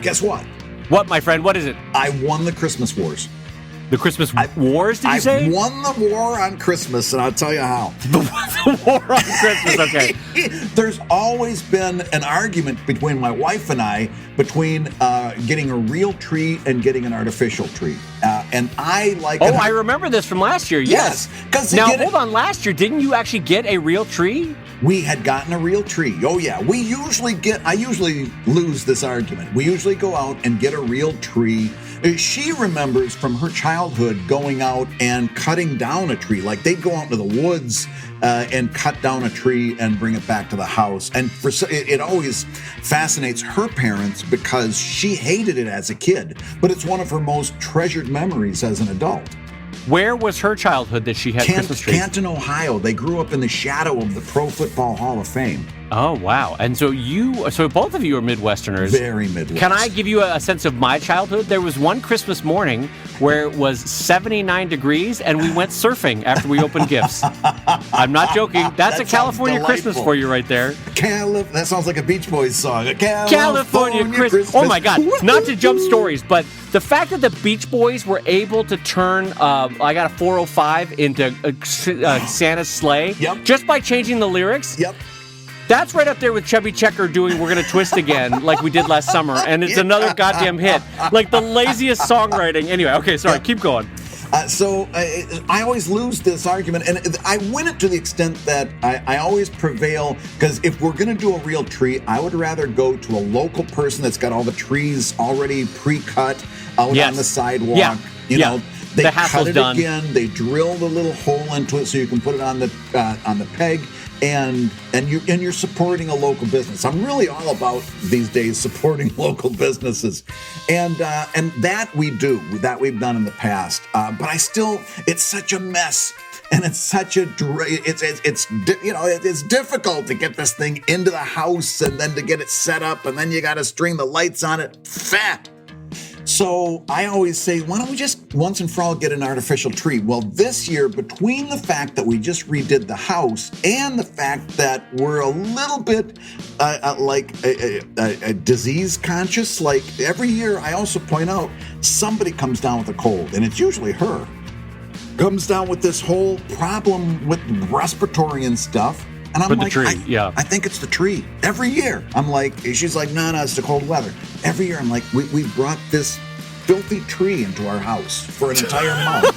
guess what? What, my friend? What is it? I won the Christmas Wars. The Christmas Wars, did you say? I won the war on Christmas, and I'll tell you how. The war on Christmas, okay. There's always been an argument between my wife and I between getting a real tree and getting an artificial tree. And I like... I remember this from last year, yes. Now, hold on, last year, didn't you actually get a real tree? We had gotten a real tree. Oh, yeah. I usually lose this argument. We usually go out and get a real tree. She remembers from her childhood going out and cutting down a tree. Like they'd go out into the woods and cut down a tree and bring it back to the house. And it always fascinates her parents because she hated it as a kid, but it's one of her most treasured memories as an adult. Where was her childhood that she had Christmas trees? Canton, Ohio. They grew up in the shadow of the Pro Football Hall of Fame. Oh, wow. And so both of you are Midwesterners. Very Midwest. Can I give you a sense of my childhood? There was one Christmas morning where it was 79 degrees and we went surfing after we opened gifts. I'm not joking. That's a California Christmas for you right there. That sounds like a Beach Boys song. California Christmas. Oh my God. Not to jump stories, but the fact that the Beach Boys were able to turn I Got a 405 into Santa's Sleigh just by changing the lyrics. Yep. That's right up there with Chubby Checker doing We're Gonna Twist Again like we did last summer, and it's another goddamn hit. Like the laziest songwriting. Anyway, okay, sorry, keep going. So I always lose this argument, and I win it to the extent that I always prevail, because if we're going to do a real tree, I would rather go to a local person that's got all the trees already pre-cut out on the sidewalk. Yeah. You know, they cut it done. again, they drill the little hole into it so you can put it on the peg. And you're supporting a local business. I'm really all about these days supporting local businesses, and that we've done in the past. But it's such a mess, and it's such it's difficult to get this thing into the house and then to get it set up, and then you got to string the lights on it. So I always say, why don't we just once and for all get an artificial tree? Well, this year, between the fact that we just redid the house and the fact that we're a little bit disease conscious, like every year I also point out somebody comes down with a cold, and it's usually her. Comes down with this whole problem with respiratory and stuff. And I'm like, I think it's the tree. Every year, I'm like, she's like, no, it's the cold weather. Every year, I'm like, we brought this filthy tree into our house for an entire month.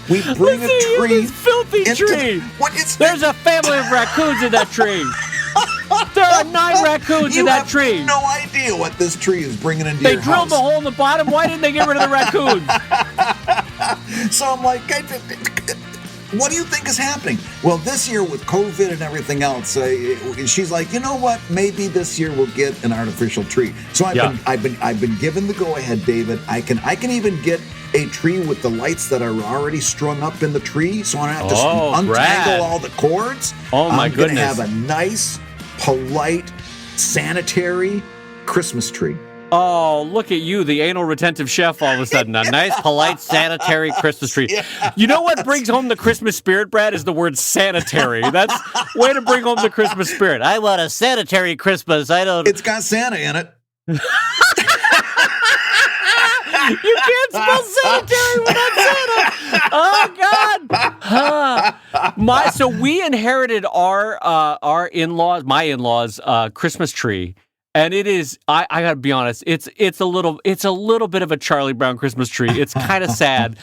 We bring a tree. This filthy tree. There's a family of raccoons in that tree. There are 9 raccoons in that tree. You have no idea what this tree is bringing into your house. They drilled the hole in the bottom. Why didn't they get rid of the raccoons? So I'm like, what do you think is happening? Well, this year with COVID and everything else, she's like, you know what? Maybe this year we'll get an artificial tree. So I've been given the go ahead, David. I can even get a tree with the lights that are already strung up in the tree, so I don't have to untangle all the cords. Oh my goodness! I'm gonna have a nice, polite, sanitary Christmas tree. Oh, look at you, the anal retentive chef, all of a sudden. A nice, polite, sanitary Christmas tree. You know what brings home the Christmas spirit, Brad, is the word sanitary. That's way to bring home the Christmas spirit. I want a sanitary Christmas. It's got Santa in it. You can't spell sanitary without Santa. Oh, God. So we inherited our in-laws, my in-laws' Christmas tree. And it is, I gotta be honest, it's a little bit of a Charlie Brown Christmas tree. It's kind of sad,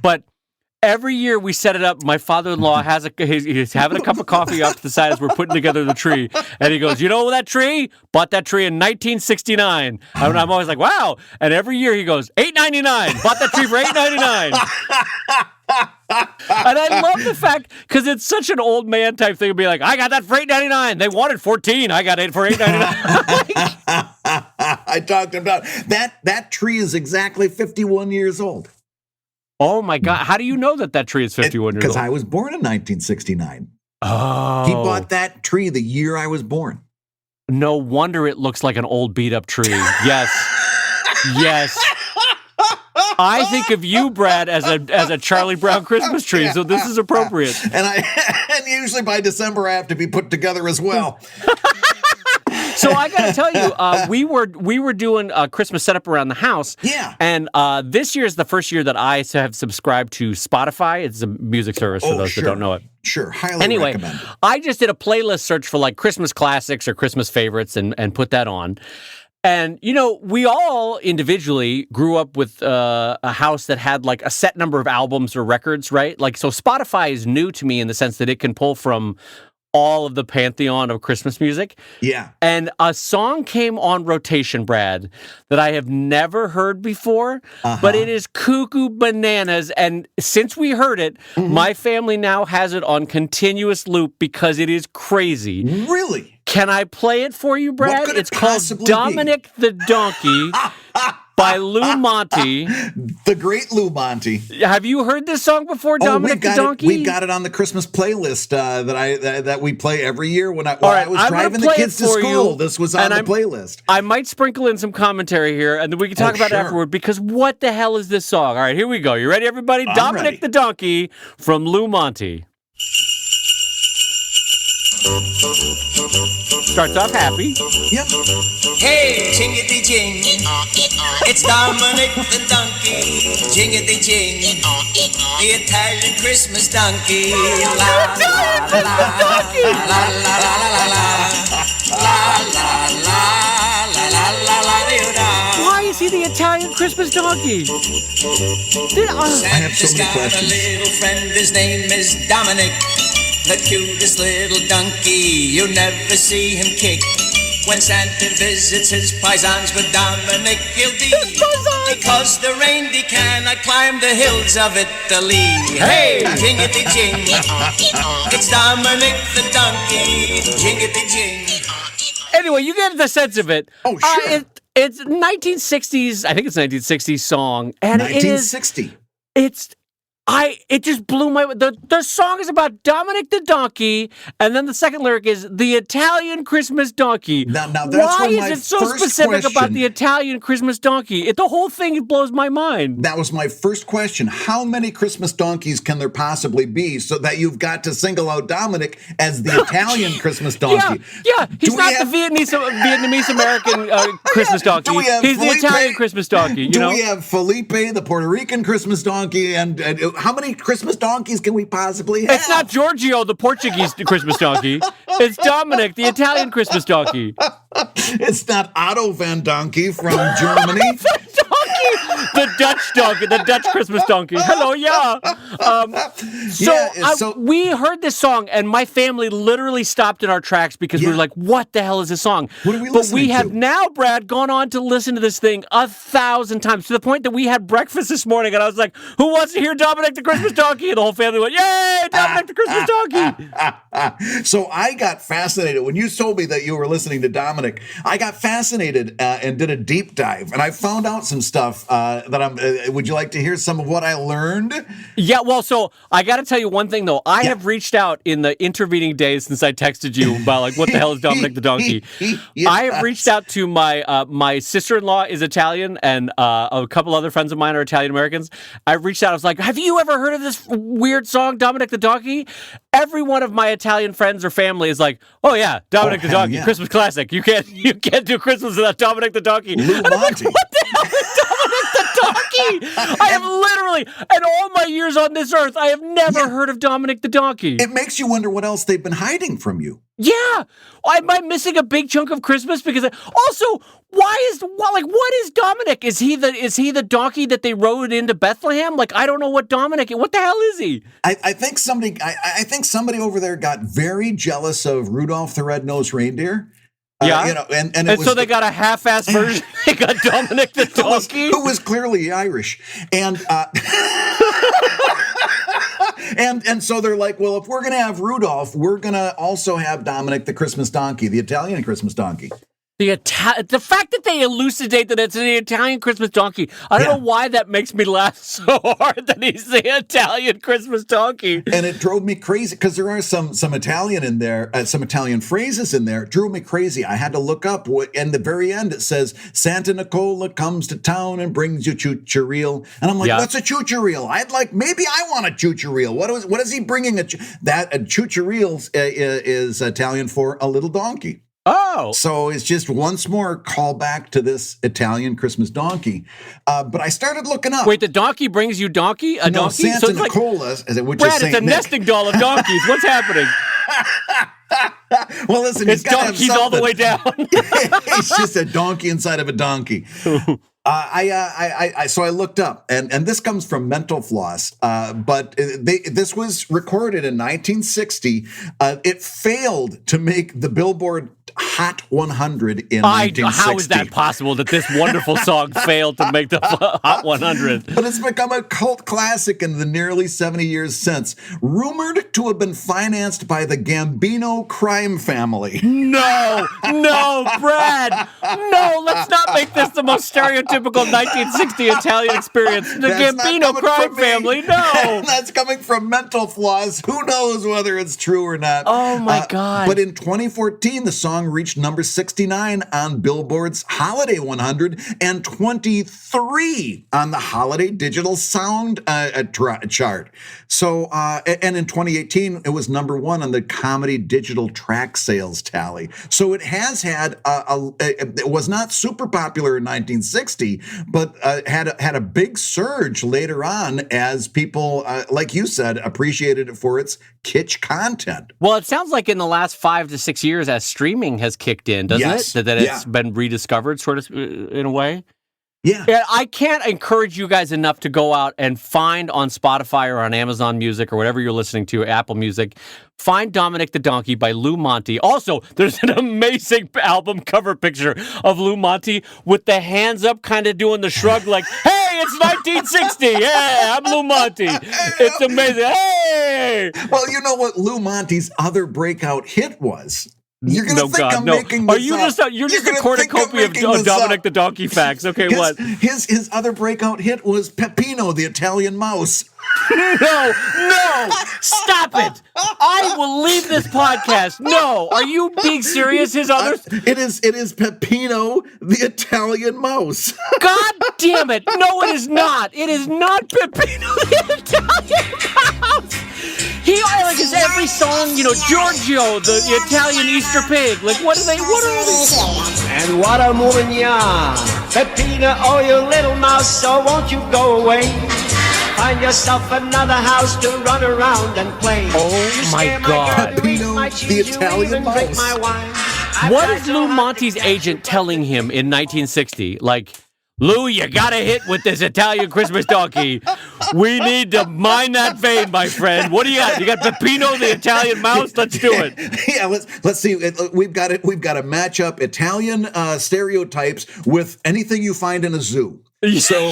but every year we set it up. My father-in-law he's having a cup of coffee off to the side as we're putting together the tree, and he goes, "You know that tree? Bought that tree in 1969." And I'm always like, "Wow!" And every year he goes, $8.99. Bought that tree for $8.99. And I love the fact, because it's such an old man type thing to be like, I got that for $8.99. They wanted $14. I got it for $8.99. I talked about that tree is exactly 51 years old. Oh my God. How do you know that tree is 51 years old? Because I was born in 1969. Oh. He bought that tree the year I was born. No wonder it looks like an old beat up tree. Yes. Yes. I think of you, Brad, as a Charlie Brown Christmas tree, so this is appropriate. And usually by December I have to be put together as well. So I got to tell you, we were doing a Christmas setup around the house. Yeah. And this year is the first year that I have subscribed to Spotify. It's a music service for those that don't know it. Sure, highly recommend it. I just did a playlist search for like Christmas classics or Christmas favorites and put that on. And, we all individually grew up with a house that had like a set number of albums or records, right? Like, so Spotify is new to me in the sense that it can pull from all of the pantheon of Christmas music. Yeah. And a song came on rotation, Brad, that I have never heard before, but it is cuckoo bananas. And since we heard it, my family now has it on continuous loop because it is crazy. Really? Can I play it for you, Brad? It's called Dominic the Donkey by Lou Monte. The great Lou Monte. Have you heard this song before, Dominic the Donkey? We've got it on the Christmas playlist that we play every year when I was driving the kids to school. This was on the playlist. I might sprinkle in some commentary here, and then we can talk about it afterward, because what the hell is this song? All right, here we go. You ready, everybody? Dominic the Donkey from Lou Monte. Starts off happy. Yep. Hey, jingity jing. It's Dominic the donkey. Jingity jing. The Italian Christmas donkey. La la la la la la la la la la. Why is he the Italian Christmas donkey? I have so many questions. Santa's got a little friend. His name is Dominic. The cutest little donkey, you never see him kick. When Santa visits his paisans, but Dominic he'll be. Because the reindeer cannot climb the hills of Italy. Hey, jingity jing, it's Dominic the donkey, jingity jing. Anyway, you get the sense of it. Oh, sure. It's 1960s, I think it's 1960s song. And 1960. It just blew my... The song is about Dominic the Donkey, and then the second lyric is the Italian Christmas Donkey. Now that's why my is it so first specific question. about the Italian Christmas Donkey? The whole thing blows my mind. That was my first question. How many Christmas donkeys can there possibly be so that you've got to single out Dominic as the Italian Christmas donkey? Yeah. He's not the Vietnamese American Christmas donkey. He's the Italian Christmas donkey. Do we have Felipe, the Puerto Rican Christmas donkey, and how many Christmas donkeys can we possibly have? It's not Giorgio, the Portuguese Christmas donkey. It's Dominic, the Italian Christmas donkey. It's not Otto Van Donkey from Germany. The Dutch donkey, the Dutch Christmas donkey. Hello, yeah. We heard this song, and my family literally stopped in our tracks because we were like, what the hell is this song? What are we But listening we to? have now, Brad, gone on to listen to this thing 1,000 times, to the point that we had breakfast this morning, and I was like, who wants to hear Dominic the Christmas donkey? And the whole family went, yay, Dominic the Christmas donkey. So I got fascinated. When you told me that you were listening to Dominic, I got fascinated and did a deep dive, and I found out some stuff that I'm... would you like to hear some of what I learned? Yeah, well, so I got to tell you one thing, though. I have reached out in the intervening days since I texted you about, like, what the hell is Dominic the Donkey? Yes. I have reached out to my sister-in-law is Italian, and a couple other friends of mine are Italian Americans. I reached out. I was like, have you ever heard of this weird song, Dominic the Donkey? Every one of my Italian friends or family is like, oh, yeah, Dominic the Donkey, yeah. Christmas classic. You can't do Christmas without Dominic the Donkey. Lou And I'm like, Monte. what the hell is Dominic the Donkey? I have literally, in all my years on this earth, I have never heard of Dominic the Donkey. It makes you wonder what else they've been hiding from you. Yeah. Am I missing a big chunk of Christmas? Because also, what is Dominic? Is he the donkey that they rode into Bethlehem? Like, I don't know what Dominic is. What the hell is he? I think somebody over there got very jealous of Rudolph the Red-Nosed Reindeer. Yeah, and so they got a half-assed version. They got Dominic the donkey, who was clearly Irish, and and so they're like, well, if we're gonna have Rudolph, we're gonna also have Dominic the Christmas donkey, the Italian Christmas donkey. The fact that they elucidate that it's the Italian Christmas donkey, I don't know why that makes me laugh so hard that he's the Italian Christmas donkey. And it drove me crazy because there are some Italian in there, some Italian phrases in there. It drove me crazy. I had to look up. In the very end, it says, Santa Nicola comes to town and brings you choo-choo-reel. And I'm like, what's a choo-choo-reel? Maybe I want a choo-choo-reel. What is he bringing? That choo-choo-reel is Italian for a little donkey. Oh. So it's just once more callback to this Italian Christmas donkey. But I started looking up. Wait, the donkey brings you donkey? A no, donkey? Santa So it's like, Nicola, which Brad, is it's Saint a Nick. nesting doll of donkeys. What's happening? Well, listen, It's donkeys all the way down. It's just a donkey inside of a donkey. So I looked up, and this comes from Mental Floss, but this was recorded in 1960. It failed to make the Billboard Hot 100 in 1960. How is that possible that this wonderful song failed to make the Hot 100? But it's become a cult classic in the nearly 70 years since, rumored to have been financed by the Gambino crime family. No, Brad. No, let's not make this the most stereotypical 1960 Italian experience. The Gambino crime family, no. That's coming from Mental Floss. Who knows whether it's true or not? Oh, my God. But in 2014, the song reached number 69 on Billboard's Holiday 100 and 23 on the Holiday Digital Sound chart. So, and in 2018, it was number 1 on the Comedy Digital Track Sales tally. So it has had it was not super popular in 1960, but had a big surge later on as people, like you said, appreciated it for its kitsch content. Well, it sounds like in the last 5 to 6 years, as streaming has kicked in, doesn't it? That it's been rediscovered, sort of, in a way. Yeah. I can't encourage you guys enough to go out and find on Spotify or on Amazon Music or whatever you're listening to, Apple Music, find Dominic the Donkey by Lou Monte. Also, there's an amazing album cover picture of Lou Monte with the hands up, kind of doing the shrug like, hey, it's 1960. Yeah, I'm Lou Monte. It's amazing. Hey! Well, you know what Lou Monte's other breakout hit was? You're gonna making this You're just a cornucopia of Dominic the Donkey facts. Okay, what? His other breakout hit was Peppino, the Italian mouse. No, stop it! I will leave this podcast. No, are you being serious? His other it is Peppino, the Italian mouse. God damn it! No, it is not. It is not Peppino, the Italian mouse. He like is every song, Giorgio, the Italian Easter pig. Like, what are they? And what a moving yarn, Peppino, oh you little mouse, so won't you go away? Find yourself another house to run around and play. Oh my God. Peppino, the Italian mouse. What is Lou Monte's agent telling him in 1960? Like, Lou, you got a hit with this Italian Christmas donkey. We need to mine that vein, my friend. What do you got? You got Peppino, the Italian mouse? Let's do it. Yeah, let's see. We've got to match up Italian stereotypes with anything you find in a zoo. So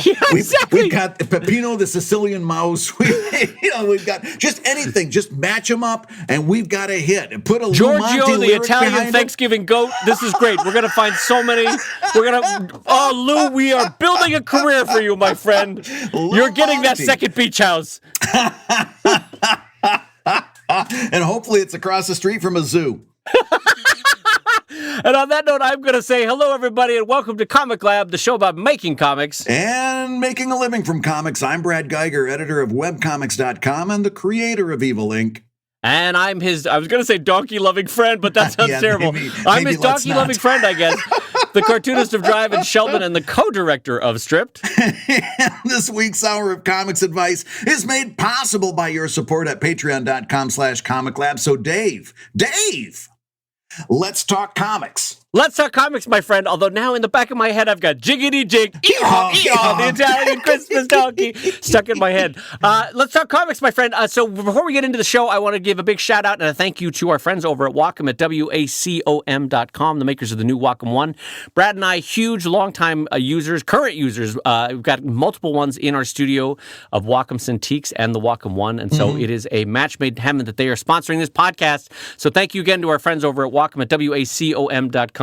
we've got Peppino, the Sicilian mouse. We've got just anything. Just match them up, and we've got a hit. Put a Giorgio, the Italian Thanksgiving goat. This is great. We're gonna find so many. Oh, Lou, we are building a career for you, my friend. You're getting that second beach house. And hopefully it's across the street from a zoo. And on that note, I'm going to say hello, everybody, and welcome to ComicLab, the show about making comics. And making a living from comics. I'm Brad Geiger, editor of webcomics.com and the creator of Evil Inc. And I'm his, I was going to say donkey-loving friend, but that sounds terrible. I'm his donkey-loving friend, I guess. The cartoonist of Drive and Sheldon and the co-director of Stripped. This week's Hour of Comics Advice is made possible by your support at patreon.com/ComicLab. So Dave, let's talk comics. Let's talk comics, my friend. Although now in the back of my head, I've got Jiggity Jig, Eehaw, the Italian Christmas donkey stuck in my head. Let's talk comics, my friend. So before we get into the show, I want to give a big shout out and a thank you to our friends over at Wacom at WACOM.com, the makers of the new Wacom One. Brad and I, huge, longtime users, current users. We've got multiple ones in our studio of Wacom Cintiqs and the Wacom One. And so it is a match made in heaven that they are sponsoring this podcast. So thank you again to our friends over at Wacom at WACOM.com.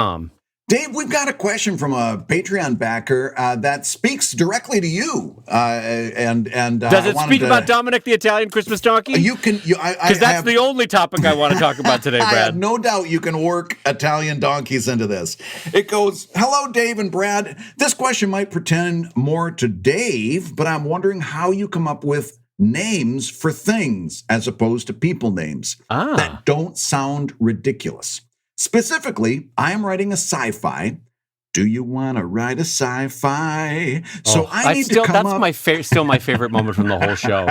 Dave, we've got a question from a Patreon backer that speaks directly to you. Does it speak about Dominic the Italian Christmas donkey? Because that's the only topic I want to talk about today, Brad. I have no doubt you can work Italian donkeys into this. It goes, hello, Dave and Brad. This question might pertain more to Dave, but I'm wondering how you come up with names for things as opposed to people names that don't sound ridiculous. Specifically, I am writing a sci-fi. Do you want to write a sci-fi? So I need to come up. That's still my favorite moment from the whole show.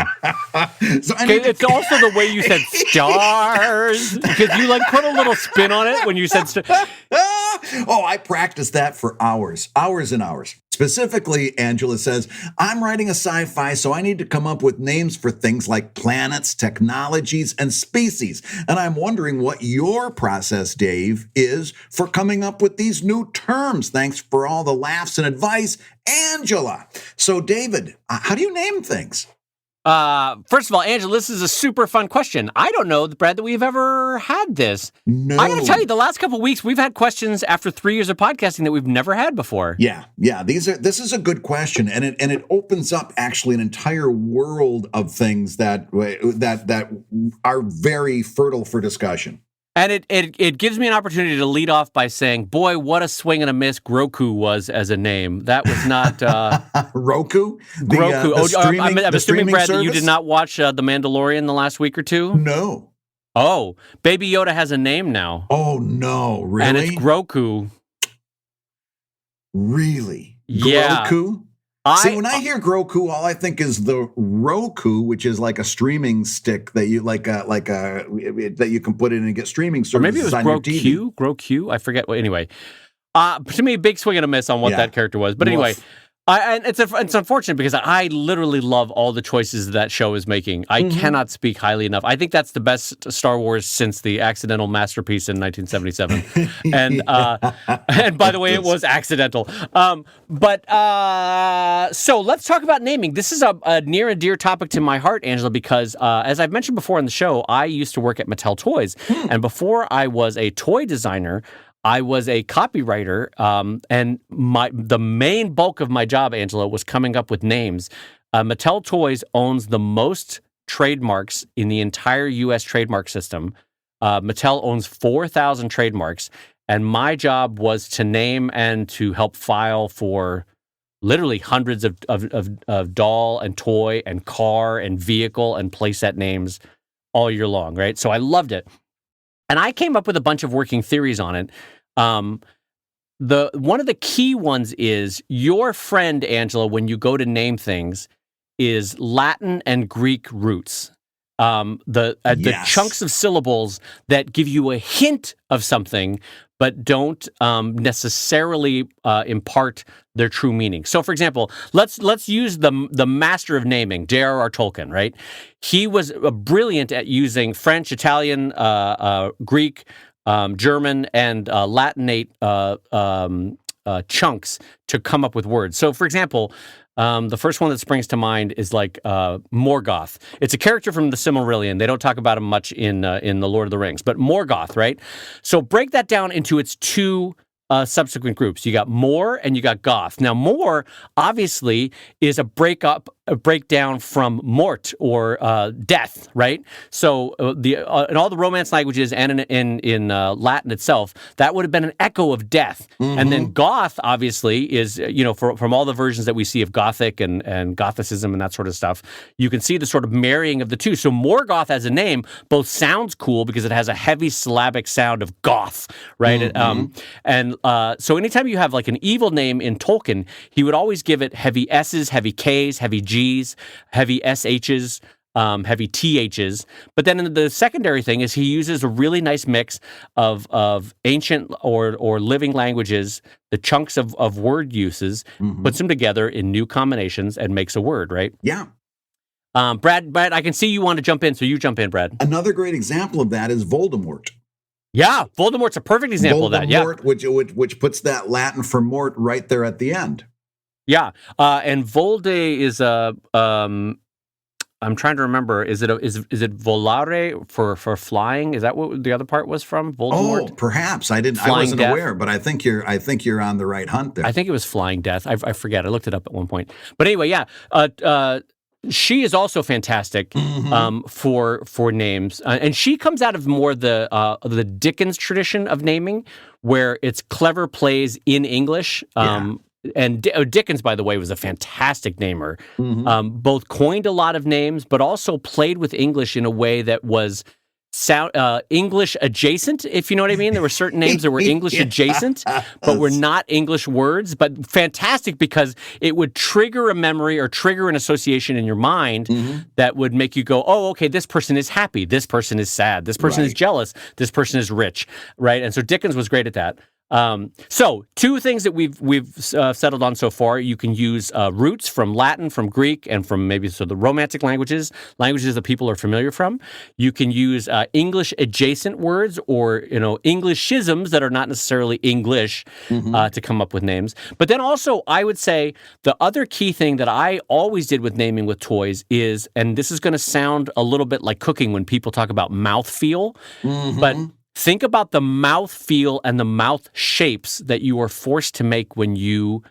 It's also the way you said stars, because you like put a little spin on it when you said stars. I practiced that for hours and hours. Specifically, Angela says, I'm writing a sci-fi, so I need to come up with names for things like planets, technologies, and species. And I'm wondering what your process, Dave, is for coming up with these new terms. Thanks for all the laughs and advice, Angela. So, David, how do you name things? First of all, Angela, this is a super fun question. I don't know, Brad, that we've ever had this. No. I got to tell you, the last couple of weeks, we've had questions after 3 years of podcasting that we've never had before. Yeah. This is a good question, and it opens up actually an entire world of things that are very fertile for discussion. And it gives me an opportunity to lead off by saying, boy, what a swing and a miss Groku was as a name. That was not... Roku? Groku. I'm assuming, Brad, service? that you did not watch The Mandalorian the last week or two? No. Oh, Baby Yoda has a name now. Oh, no. Really? And it's Groku. Really? Yeah. Groku? See, when I hear Groku, all I think is the Roku, which is like a streaming stick that you that you can put in and get streaming services. Or maybe it was on your TV. Groku. I forget. Anyway, to me, big swing and a miss on what that character was. But anyway, and it's unfortunate because I literally love all the choices that show is making. I cannot speak highly enough. I think that's the best Star Wars since the accidental masterpiece in 1977. And and by the way, it was accidental. So let's talk about naming. This is a near and dear topic to my heart, Angela, because as I've mentioned before in the show, I used to work at Mattel Toys, and before I was a toy designer, I was a copywriter, and the main bulk of my job, Angela, was coming up with names. Mattel Toys owns the most trademarks in the entire U.S. trademark system. Mattel owns 4,000 trademarks, and my job was to name and to help file for literally hundreds of doll and toy and car and vehicle and playset names all year long, right? So I loved it. And I came up with a bunch of working theories on it. One of the key ones is your friend, Angela, when you go to name things, is Latin and Greek roots. The chunks of syllables that give you a hint of something, but don't necessarily impart their true meaning. So, for example, let's use the master of naming, J.R.R. Tolkien, right? He was brilliant at using French, Italian, Greek, German, and Latinate chunks to come up with words. So, for example, the first one that springs to mind is like Morgoth. It's a character from the Silmarillion. They don't talk about him much in the Lord of the Rings, but Morgoth, right? So break that down into its two subsequent groups. You got Mor and you got Goth. Now, Mor obviously is a breakdown from mort or death, right? So in all the Romance languages and in Latin itself, that would have been an echo of death. And then Goth obviously is, from all the versions that we see of Gothic and Gothicism and that sort of stuff, you can see the sort of marrying of the two. So Morgoth as a name both sounds cool because it has a heavy syllabic sound of goth, right? So anytime you have like an evil name in Tolkien, he would always give it heavy S's, heavy K's, heavy G's, heavy SH's, heavy TH's. But then the secondary thing is he uses a really nice mix of ancient or living languages, the chunks of word uses, puts them together in new combinations and makes a word, right? Yeah. Brad, I can see you want to jump in, so you jump in, Brad. Another great example of that is Voldemort. Yeah, Voldemort's a perfect example of that. Yeah, which puts that Latin for mort right there at the end. Yeah, and Volde is I'm trying to remember. Is it volare for flying? Is that what the other part was from? Voldemort? Oh, perhaps I wasn't aware, but I think you're on the right hunt there. I think it was flying death. I forget. I looked it up at one point. But anyway, yeah. She is also fantastic for names, and she comes out of more the Dickens tradition of naming, where it's clever plays in English. And Dickens, by the way, was a fantastic namer. Both coined a lot of names, but also played with English in a way that was English adjacent, if you know what I mean. There were certain names that were English adjacent, but were not English words, but fantastic because it would trigger a memory or trigger an association in your mind that would make you go, oh, okay, this person is happy, this person is sad, this person is jealous, this person is rich, right? And so Dickens was great at that. So two things that we've settled on so far. You can use roots from Latin, from Greek, and from maybe the Romantic languages that people are familiar from. You can use English adjacent words or Englishisms that are not necessarily English to come up with names. But then also, I would say the other key thing that I always did with naming with toys is, and this is going to sound a little bit like cooking when people talk about mouthfeel, but think about the mouth feel and the mouth shapes that you are forced to make when you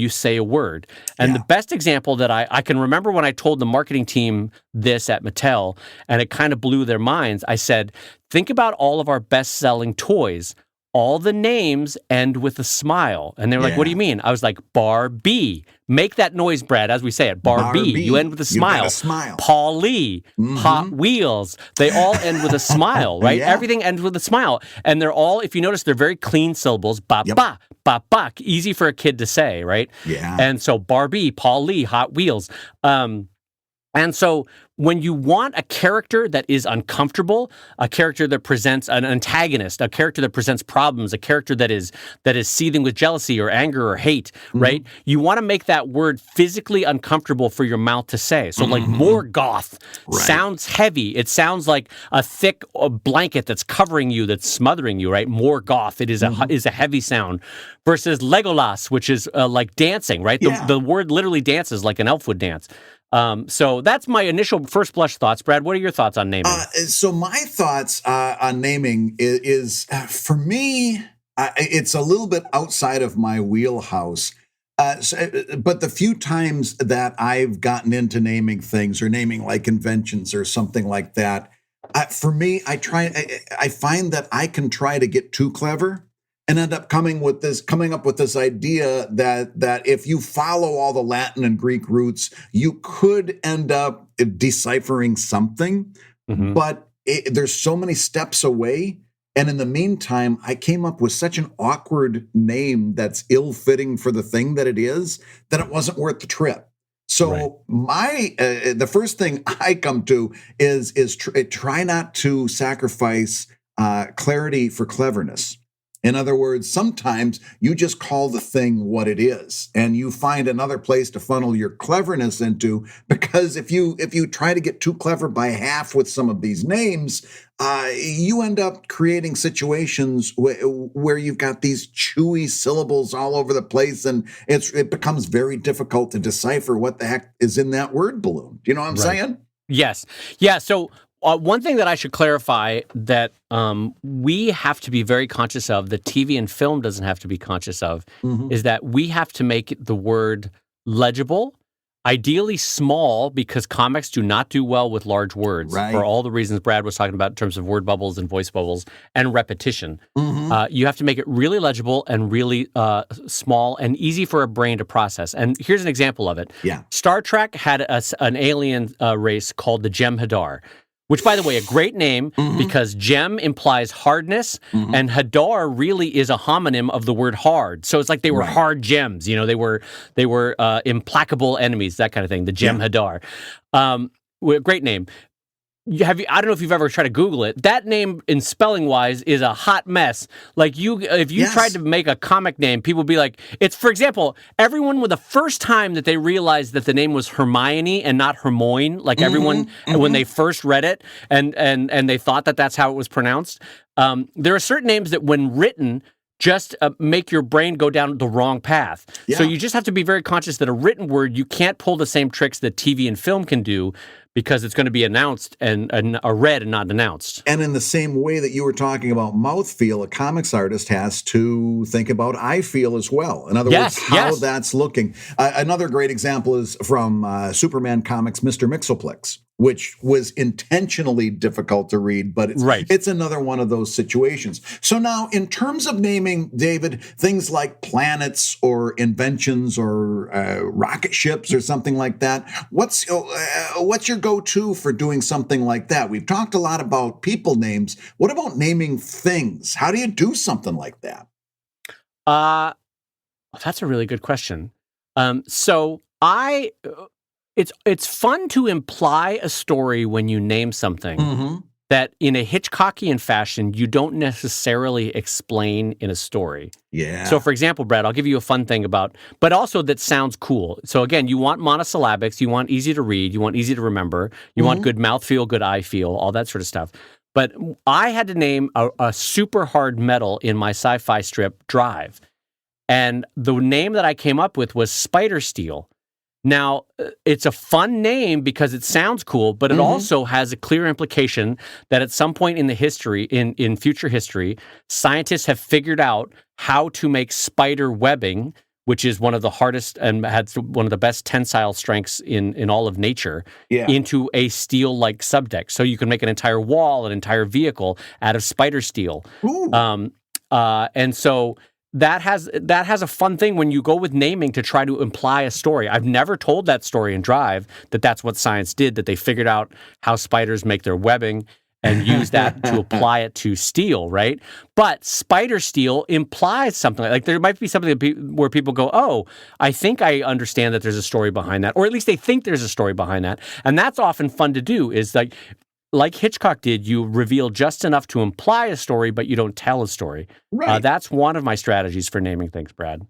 say a word. And the best example that I can remember when I told the marketing team this at Mattel, and it kind of blew their minds, I said, think about all of our best-selling toys. All the names end with a smile. And they were like, what do you mean? I was like, Barbie. Make that noise, Brad, as we say it. Barbie. You end with a smile. You got a smile. Paul Lee. Hot Wheels. They all end with a smile, right? Everything ends with a smile. And they're all, if you notice, they're very clean syllables. Ba-ba, ba-ba. Easy for a kid to say, right? Yeah. And so Barbie, Paul Lee, Hot Wheels. And so when you want a character that is uncomfortable, a character that presents an antagonist, a character that presents problems, a character that is seething with jealousy or anger or hate, right? You want to make that word physically uncomfortable for your mouth to say. So like Morgoth sounds heavy. It sounds like a thick blanket that's covering you, that's smothering you, right? Morgoth, it is a heavy sound. Versus Legolas, which is like dancing, right? The word literally dances like an elf would dance. So that's my initial first blush thoughts. Brad, what are your thoughts on naming? So my thoughts on naming is for me, it's a little bit outside of my wheelhouse. But the few times that I've gotten into naming things or naming like conventions or something like that, for me, I find that I can try to get too clever and end up coming up with this idea that if you follow all the Latin and Greek roots, you could end up deciphering something, but there's so many steps away. And in the meantime, I came up with such an awkward name that's ill-fitting for the thing that it is, that it wasn't worth the trip. So the first thing I come to is try not to sacrifice clarity for cleverness. In other words, sometimes you just call the thing what it is, and you find another place to funnel your cleverness into, because if you try to get too clever by half with some of these names, you end up creating situations where you've got these chewy syllables all over the place, and it becomes very difficult to decipher what the heck is in that word balloon. Do you know what I'm saying? Yes. Yeah, so one thing that I should clarify that we have to be very conscious of, that TV and film doesn't have to be conscious of, is that we have to make the word legible, ideally small, because comics do not do well with large words for all the reasons Brad was talking about in terms of word bubbles and voice bubbles and repetition. You have to make it really legible and really small and easy for a brain to process. And here's an example of it. Star Trek had an alien race called the Jem'Hadar, which, by the way, a great name because gem implies hardness, and Hadar really is a homonym of the word hard. So it's like they were hard gems. They were implacable enemies, that kind of thing. The Jem'Hadar. Great name. I don't know if you've ever tried to Google it. That name, in spelling wise, is a hot mess. Like if you tried to make a comic name, people would be like, for example, everyone with the first time that they realized that the name was Hermione and not Hermione, like everyone when they first read it and they thought that that's how it was pronounced. There are certain names that when written just make your brain go down the wrong path. So you just have to be very conscious that a written word, you can't pull the same tricks that TV and film can do, because it's going to be announced and read and not announced. And in the same way that you were talking about mouthfeel, a comics artist has to think about eye feel as well. In other words, how that's looking. Another great example is from Superman Comics, Mr. Mxyzptlk. which was intentionally difficult to read, but it's another one of those situations. So now, in terms of naming, David, things like planets or inventions or rocket ships or something like that, what's your go-to for doing something like that? We've talked a lot about people names. What about naming things? How do you do something like that? That's a really good question. It's fun to imply a story when you name something that in a Hitchcockian fashion, you don't necessarily explain in a story. Yeah. So for example, Brad, I'll give you a fun thing but also that sounds cool. So again, you want monosyllabics, you want easy to read, you want easy to remember, you want good mouthfeel, good eye feel, all that sort of stuff. But I had to name a super hard metal in my sci-fi strip, Drive. And the name that I came up with was Spider Steel. Now, it's a fun name because it sounds cool, but it also has a clear implication that at some point in the history, in future history, scientists have figured out how to make spider webbing, which is one of the hardest and has one of the best tensile strengths in all of nature, into a steel-like subdeck. So you can make an entire wall, an entire vehicle out of spider steel. And so that has a fun thing when you go with naming to try to imply a story. I've never told that story in Drive, that's what science did, that they figured out how spiders make their webbing and use that to apply it to steel, right? But spider steel implies something. Like there might be something where people go, oh, I think I understand that there's a story behind that, or at least they think there's a story behind that. And that's often fun to do, is like Hitchcock did, you reveal just enough to imply a story, but you don't tell a story. Right. That's one of my strategies for naming things, Brad.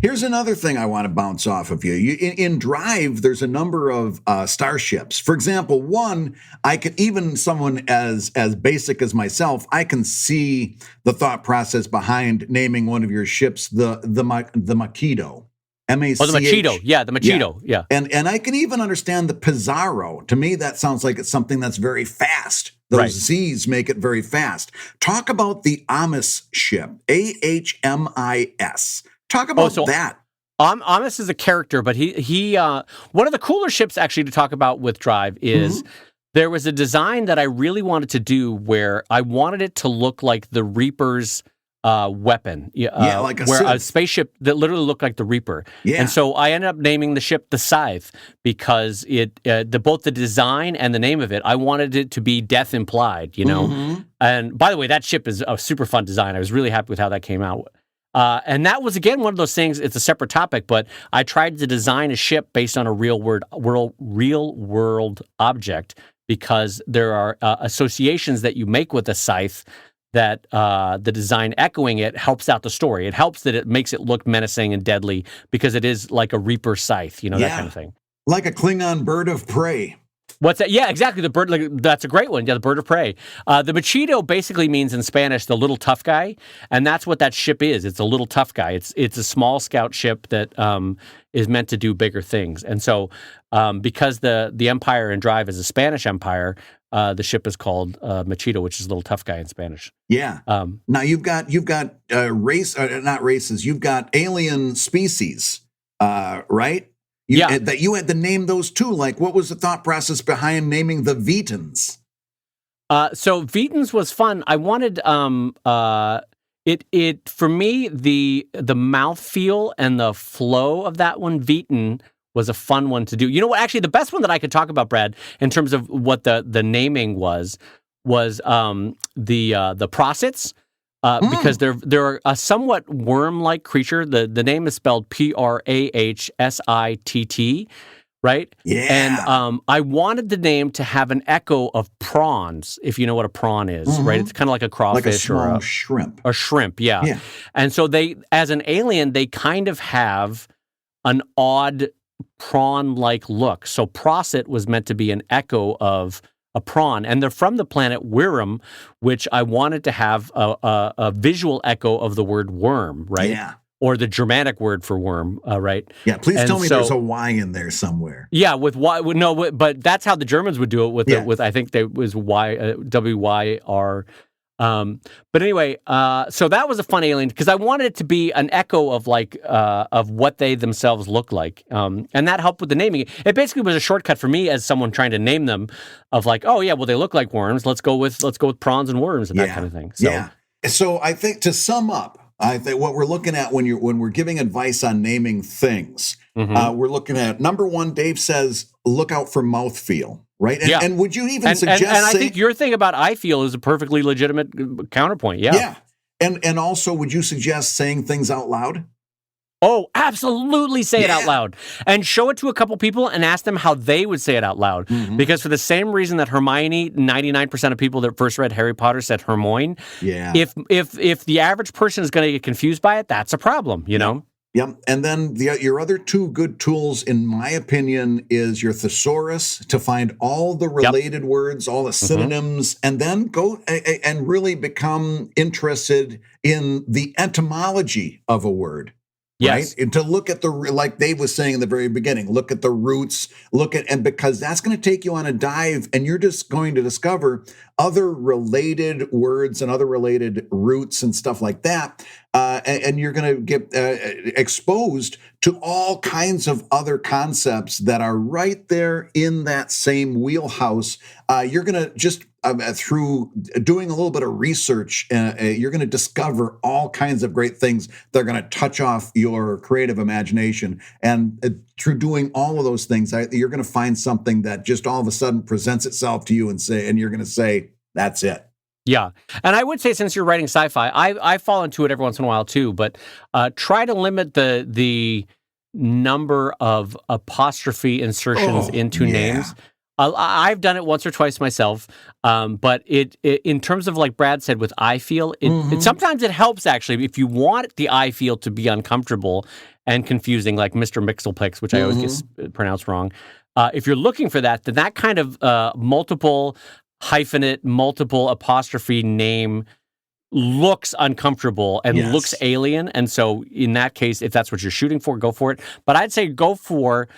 Here's another thing I want to bounce off of you. In Drive, there's a number of starships. For example, one, I could, even someone as basic as myself, I can see the thought process behind naming one of your ships the Machito. M-A-C-H. Oh, the Machito. Yeah, the Machito. Yeah. And I can even understand the Pizarro. To me, that sounds like it's something that's very fast. Those Z's make it very fast. Talk about the Amis ship, A-H-M-I-S. Talk about that. Amis is a character, but he one of the cooler ships actually to talk about with Drive is there was a design that I really wanted to do where I wanted it to look like the Reaper's weapon. Like a spaceship that literally looked like the Reaper. Yeah. And so I ended up naming the ship the Scythe because both the design and the name of it, I wanted it to be death implied, you know? And by the way, that ship is a super fun design. I was really happy with how that came out. And that was, again, one of those things, it's a separate topic, but I tried to design a ship based on a real world object because there are associations that you make with a scythe that the design echoing it helps out the story. It helps that it makes it look menacing and deadly because it is like a Reaper scythe, that kind of thing. Like a Klingon bird of prey. What's that? Yeah, exactly. The bird, that's a great one. Yeah, the bird of prey. The Machito basically means in Spanish the little tough guy, and that's what that ship is. It's a little tough guy. It's a small scout ship that is meant to do bigger things. And so, because the empire in Drive is a Spanish empire, the ship is called Machito, which is little tough guy in Spanish. Yeah. Now you've got not races. You've got alien species, right? That you had to name those too. Like, what was the thought process behind naming the Vetans? So Vetans was fun. I wanted it for me, the mouthfeel and the flow of that one, Vetan, was a fun one to do. You know what? Actually, the best one that I could talk about, Brad, in terms of what the naming was the Prosits. Because they're a somewhat worm-like creature. The name is spelled Prahsitt, right? Yeah. And I wanted the name to have an echo of prawns, if you know what a prawn is, right? It's kind of like a crawfish, like a small or a shrimp. A shrimp, yeah. And so they, as an alien, they kind of have an odd prawn-like look. So Prosit was meant to be an echo of a prawn, and they're from the planet Wirram, which I wanted to have a visual echo of the word worm, right? Yeah. Or the Germanic word for worm, right? Yeah, please tell me there's a Y in there somewhere. Yeah, with Y. No, but that's how the Germans would do it with I think there was Y, W-Y-R. But anyway, so that was a fun alien because I wanted it to be an echo of of what they themselves look like, and that helped with the naming. It basically was a shortcut for me as someone trying to name them, of like, oh yeah, well they look like worms. Let's go with prawns and worms and that kind of thing. So, yeah. So I think to sum up, I think what we're looking at when we're giving advice on naming things, we're looking at number one. Dave says, look out for mouthfeel. Right. And would you even suggest? And I think your thing about I feel is a perfectly legitimate counterpoint. Yeah. Yeah. And also, would you suggest saying things out loud? Oh, absolutely say it out loud. And show it to a couple people and ask them how they would say it out loud. Because for the same reason that Hermione, 99% of people that first read Harry Potter said Hermione. Yeah. If the average person is going to get confused by it, that's a problem, you know? Yep. And then your other two good tools, in my opinion, is your thesaurus to find all the related words, all the synonyms, and then go and really become interested in the etymology of a word. Yes. Right. And to look at like Dave was saying in the very beginning, look at the roots, and because that's going to take you on a dive, and you're just going to discover other related words and other related roots and stuff like that. And you're going to get exposed to all kinds of other concepts that are right there in that same wheelhouse. You're going to just through doing a little bit of research, you're going to discover all kinds of great things that are going to touch off your creative imagination. And through doing all of those things, you're going to find something that just all of a sudden presents itself to you, and you're going to say, that's it. Yeah. And I would say, since you're writing sci-fi, I fall into it every once in a while too, but try to limit the number of apostrophe insertions into names. I've done it once or twice myself, but it in terms of, like Brad said, with I feel, it sometimes it helps actually if you want the I feel to be uncomfortable and confusing, like Mr. Mixelpix, which I always get pronounced wrong. If you're looking for that, then that kind of multiple hyphenate, multiple apostrophe name looks uncomfortable and looks alien. And so in that case, if that's what you're shooting for, go for it. But I'd say go for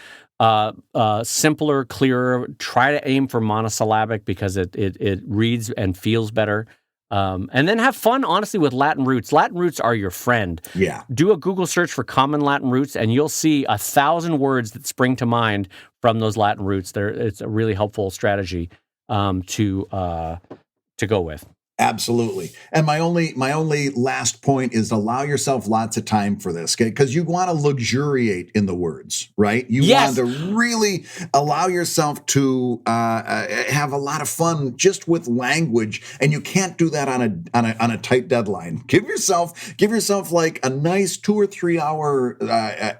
simpler, clearer. Try to aim for monosyllabic because it reads and feels better. And then have fun, honestly, with Latin roots. Latin roots are your friend. Yeah. Do a Google search for common Latin roots, and you'll see 1,000 words that spring to mind from those Latin roots. It's a really helpful strategy to go with. Absolutely. And my only last point is allow yourself lots of time for this, okay? Because you want to luxuriate in the words, right? You want to really allow yourself to have a lot of fun just with language, and you can't do that on a tight deadline. Give yourself like a nice 2 or 3 hour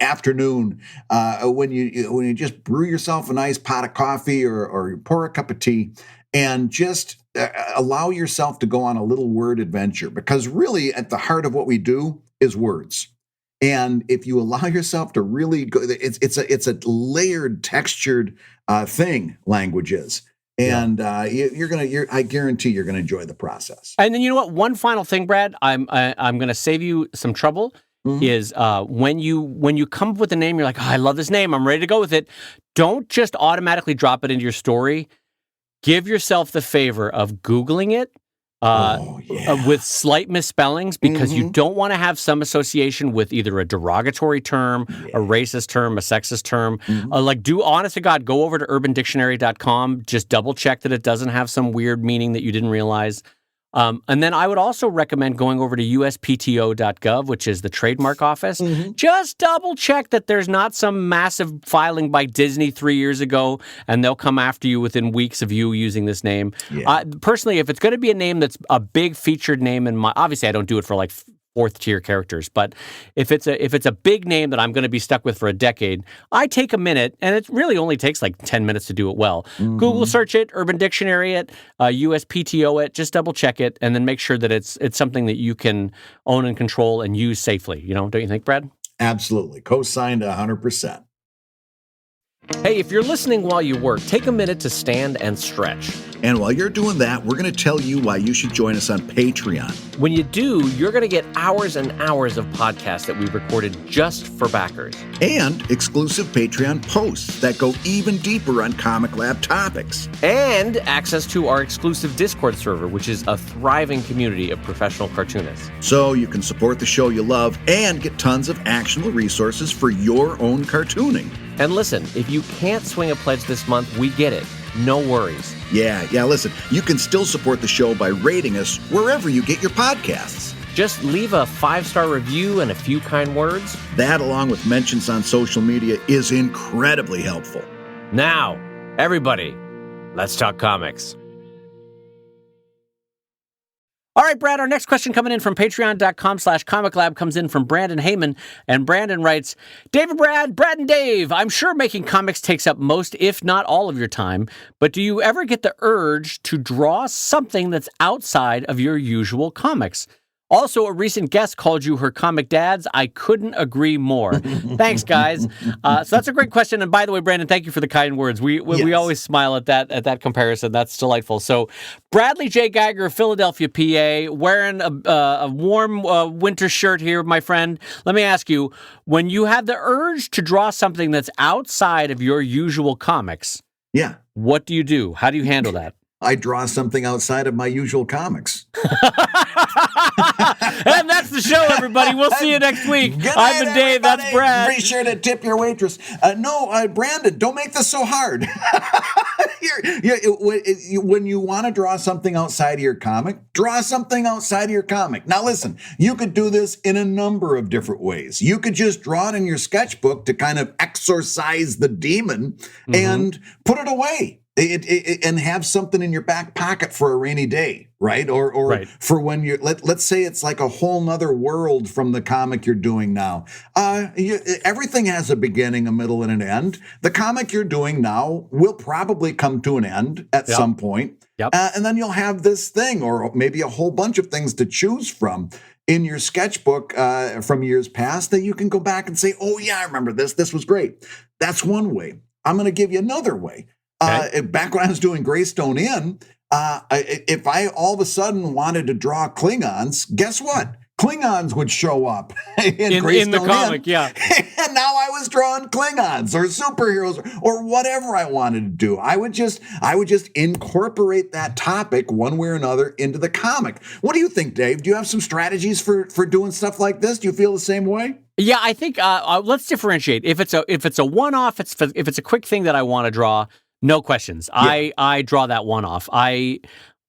afternoon when you just brew yourself a nice pot of coffee or pour a cup of tea, and just allow yourself to go on a little word adventure, because really at the heart of what we do is words. And if you allow yourself to really go, it's a layered, textured thing, language is. And I guarantee you're gonna enjoy the process. And then, you know what? One final thing, Brad, I'm gonna save you some trouble. Is when you come up with a name, you're like, oh, I love this name, I'm ready to go with it. Don't just automatically drop it into your story. Give yourself the favor of Googling it with slight misspellings, because you don't want to have some association with either a derogatory term, a racist term, a sexist term. Honest to God, go over to urbandictionary.com. Just double check that it doesn't have some weird meaning that you didn't realize. And then I would also recommend going over to uspto.gov, which is the trademark office. Just double check that there's not some massive filing by Disney 3 years ago, and they'll come after you within weeks of you using this name. Personally, if it's going to be a name that's a big featured name obviously I don't do it for like fourth tier characters, but if it's a big name that I'm going to be stuck with for a decade, I take a minute, and it really only takes like 10 minutes to do it well. Google search it, Urban Dictionary it, USPTO it, just double check it, and then make sure that it's something that you can own and control and use safely. Don't you think, Brad? Absolutely. Co-signed 100%. Hey, if you're listening while you work, take a minute to stand and stretch. And while you're doing that, we're going to tell you why you should join us on Patreon. When you do, you're going to get hours and hours of podcasts that we've recorded just for backers. And exclusive Patreon posts that go even deeper on ComicLab topics. And access to our exclusive Discord server, which is a thriving community of professional cartoonists. So you can support the show you love and get tons of actionable resources for your own cartooning. And listen, if you can't swing a pledge this month, we get it. No worries. Yeah, listen, you can still support the show by rating us wherever you get your podcasts. Just leave a 5-star review and a few kind words. That, along with mentions on social media, is incredibly helpful. Now, everybody, let's talk comics. All right, Brad, our next question coming in from patreon.com/comiclab comes in from Brandon Heyman. And Brandon writes, Brad and Dave, I'm sure making comics takes up most, if not all of your time, but do you ever get the urge to draw something that's outside of your usual comics? Also, a recent guest called you her comic dads. I couldn't agree more. Thanks, guys. So that's a great question. And by the way, Brandon, thank you for the kind words. We always smile at that comparison. That's delightful. So Bradley J. Geiger, Philadelphia, PA, wearing a warm winter shirt here, my friend. Let me ask you, when you have the urge to draw something that's outside of your usual comics, Yeah. what do you do? How do you handle that? I draw something outside of my usual comics. And that's the show, everybody. We'll see you next week. I've been Dave. Everybody. That's Brad. Be sure to tip your waitress. Brandon, don't make this so hard. When you want to draw something outside of your comic, draw something outside of your comic. Now, listen, you could do this in a number of different ways. You could just draw it in your sketchbook to kind of exorcise the demon and put it away. And have something in your back pocket for a rainy day, right? Or Right. for when you're, let's say it's like a whole nother world from the comic you're doing now. Everything has a beginning, a middle, and an end. The comic you're doing now will probably come to an end at some point. Yep. And then you'll have this thing, or maybe a whole bunch of things to choose from in your sketchbook from years past that you can go back and say, oh yeah, I remember this. This was great. That's one way. I'm going to give you another way. Okay. Back when I was doing Greystone Inn, if I all of a sudden wanted to draw Klingons, guess what? Klingons would show up in Greystone the comic, Inn. yeah. And now I was drawing Klingons or superheroes or whatever I wanted to do. I would just incorporate that topic one way or another into the comic. What do you think, Dave? Do you have some strategies for doing stuff like this? Do you feel the same way? Yeah, I think let's differentiate. If it's a one-off, if it's a quick thing that I want to draw, no questions. Yeah. I draw that one off. In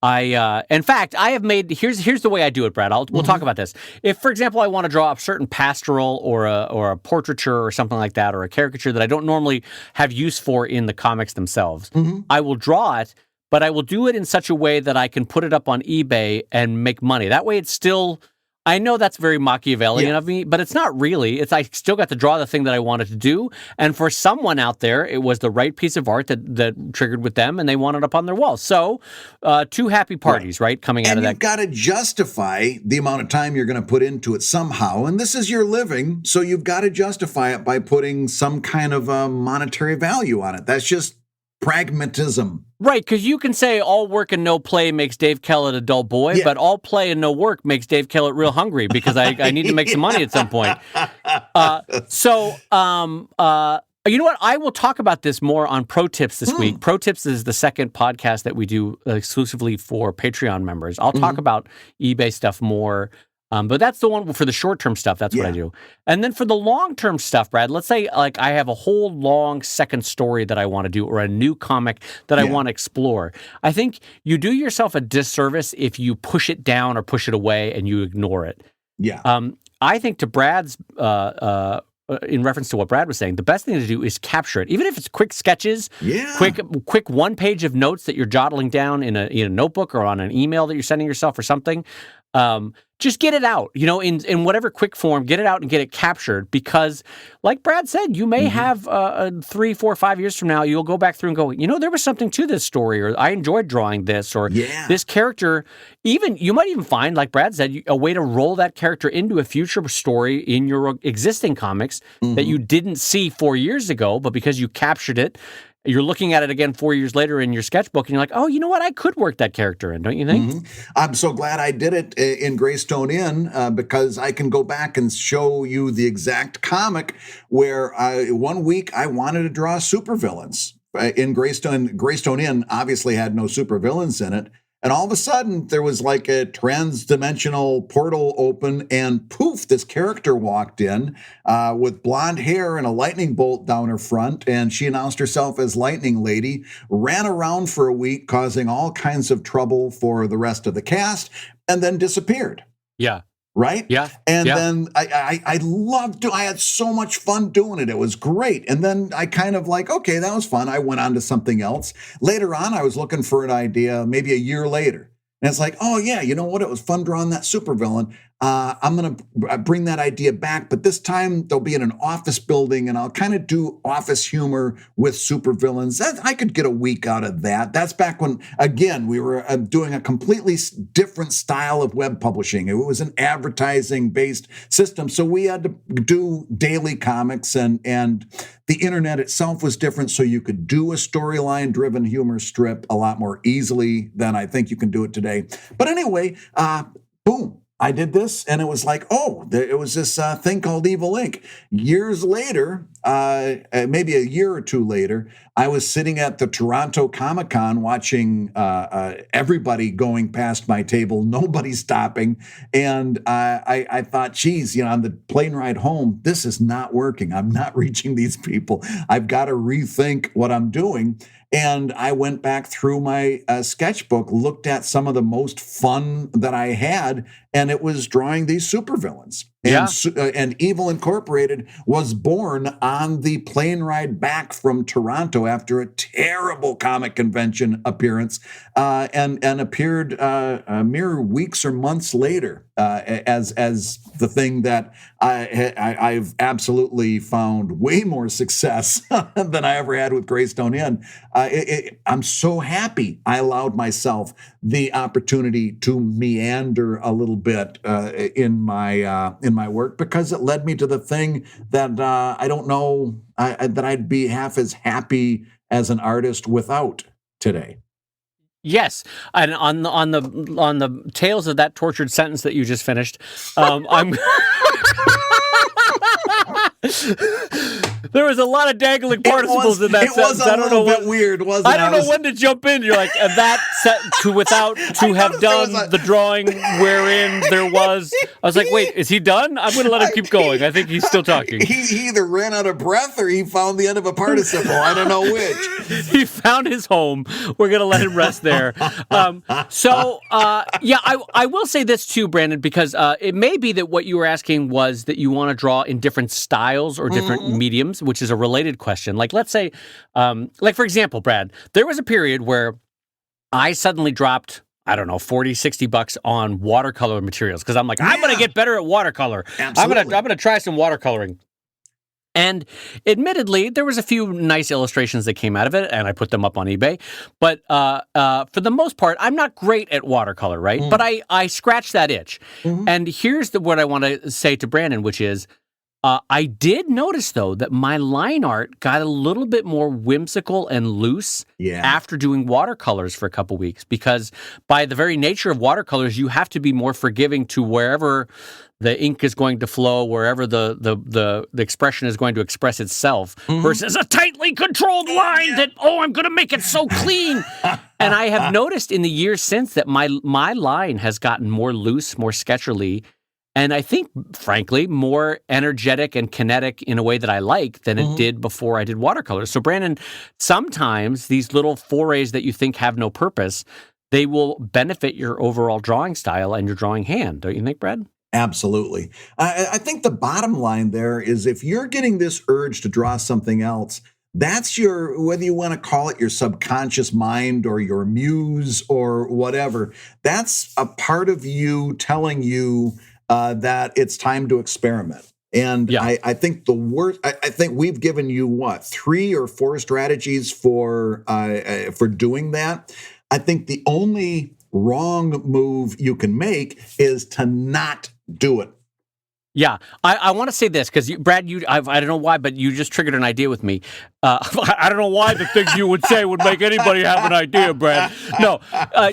fact, I have made, here's the way I do it, Brad. We'll talk about this. If, for example, I want to draw a certain pastoral or a portraiture or something like that, or a caricature that I don't normally have use for in the comics themselves, I will draw it, but I will do it in such a way that I can put it up on eBay and make money. That way it's still, I know that's very Machiavellian of me, but it's not really. I still got to draw the thing that I wanted to do. And for someone out there, it was the right piece of art that triggered with them, and they want it up on their wall. So, two happy parties, right, coming out of that. And you've got to justify the amount of time you're going to put into it somehow. And this is your living, so you've got to justify it by putting some kind of monetary value on it. That's just pragmatism. Right, because you can say all work and no play makes Dave Kellett a dull boy, but all play and no work makes Dave Kellett real hungry because I need to make some money at some point. You know what? I will talk about this more on ProTips this week. ProTips is the second podcast that we do exclusively for Patreon members. I'll talk about eBay stuff more. But that's the one for the short-term stuff. That's what I do. And then for the long-term stuff, Brad, let's say like I have a whole long second story that I want to do or a new comic that I want to explore. I think you do yourself a disservice if you push it down or push it away and you ignore it. Yeah. I think to Brad's in reference to what Brad was saying, the best thing to do is capture it. Even if it's quick sketches, quick one page of notes that you're jottling down in a notebook or on an email that you're sending yourself or something. just get it out, in whatever quick form, get it out and get it captured. Because like Brad said, you may have 3, 4, 5 years from now, you'll go back through and go, there was something to this story, or I enjoyed drawing this, or this character. You might even find, like Brad said, a way to roll that character into a future story in your existing comics that you didn't see 4 years ago, but because you captured it, you're looking at it again 4 years later in your sketchbook, and you're like, oh, you know what? I could work that character in, don't you think? I'm so glad I did it in Greystone Inn because I can go back and show you the exact comic where 1 week I wanted to draw supervillains. In Greystone Inn obviously had no supervillains in it. And all of a sudden, there was like a trans-dimensional portal open, and poof, this character walked in with blonde hair and a lightning bolt down her front, and she announced herself as Lightning Lady, ran around for a week, causing all kinds of trouble for the rest of the cast, and then disappeared. Yeah. Right? Yeah. And then I loved it. I had so much fun doing it. It was great. And then I kind of like, okay, that was fun. I went on to something else. Later on, I was looking for an idea maybe a year later. And it's like, oh, yeah, you know what? It was fun drawing that supervillain. I'm going to bring that idea back, but this time they'll be in an office building, and I'll kind of do office humor with supervillains. I could get a week out of that. That's back when, again, we were doing a completely different style of web publishing. It was an advertising-based system, so we had to do daily comics, and the internet itself was different, so you could do a storyline-driven humor strip a lot more easily than I think you can do it today. But anyway, boom. I did this, and it was like, it was this thing called Evil Inc. Years later, maybe a year or two later, I was sitting at the Toronto Comic-Con watching everybody going past my table, nobody stopping, and I thought, geez, on the plane ride home, this is not working. I'm not reaching these people. I've got to rethink what I'm doing. And I went back through my sketchbook, looked at some of the most fun that I had, and it was drawing these supervillains. And Evil Incorporated was born on the plane ride back from Toronto after a terrible comic convention appearance, and appeared mere weeks or months later as the thing that I've absolutely found way more success than I ever had with Greystone Inn. I'm so happy I allowed myself the opportunity to meander a little bit in my work, because it led me to the thing that I don't know that I'd be half as happy as an artist without today. Yes, and on the tails of that tortured sentence that you just finished, I'm. There was a lot of dangling participles in that sentence. It was a little bit weird, wasn't it? I don't know when to jump in. You're like, that set to have done the drawing wherein there was. I was like, wait, is he done? I'm going to let him keep going. I think he's still talking. He either ran out of breath or he found the end of a participle. I don't know which. He found his home. We're going to let him rest there. I will say this too, Brandon, because it may be that what you were asking was that you want to draw in different styles or different mediums, which is a related question. Like, let's say, for example, Brad, there was a period where I suddenly dropped, I don't know, $40-$60 on watercolor materials, because I'm like, I'm going to get better at watercolor. Absolutely. I'm going to try some watercoloring. And admittedly, there was a few nice illustrations that came out of it, and I put them up on eBay. But for the most part, I'm not great at watercolor, right? But I scratched that itch. And here's what I want to say to Brandon, which is, I did notice, though, that my line art got a little bit more whimsical and loose after doing watercolors for a couple weeks, because by the very nature of watercolors, you have to be more forgiving to wherever the ink is going to flow, wherever the expression is going to express itself, versus a tightly controlled line that, I'm going to make it so clean. And I have noticed in the years since that my line has gotten more loose, more sketcherly, and I think, frankly, more energetic and kinetic in a way that I like than it did before I did watercolors. So, Brandon, sometimes these little forays that you think have no purpose, they will benefit your overall drawing style and your drawing hand. Don't you think, Brad? Absolutely. I think the bottom line there is, if you're getting this urge to draw something else, That's whether you want to call it your subconscious mind or your muse or whatever, that's a part of you telling you that it's time to experiment. And I think the worst, I think we've given you 3 or 4 strategies for doing that. I think the only wrong move you can make is to not do it. Yeah, I want to say this because Brad, I don't know why, but you just triggered an idea with me. I don't know why the things you would say would make anybody have an idea, Brad. No,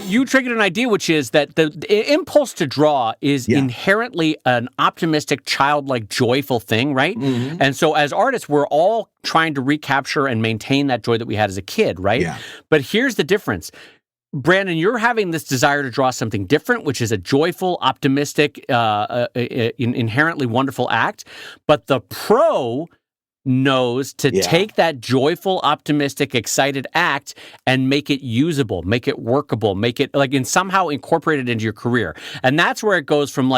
you triggered an idea, which is that the impulse to draw is inherently an optimistic, childlike, joyful thing, right? Mm-hmm. And so as artists, we're all trying to recapture and maintain that joy that we had as a kid, right? Yeah. But here's the difference. Brandon, you're having this desire to draw something different, which is a joyful, optimistic, inherently wonderful act. But the pro knows to take that joyful, optimistic, excited act and make it usable, make it workable, make it and somehow incorporate it into your career. And that's where it goes from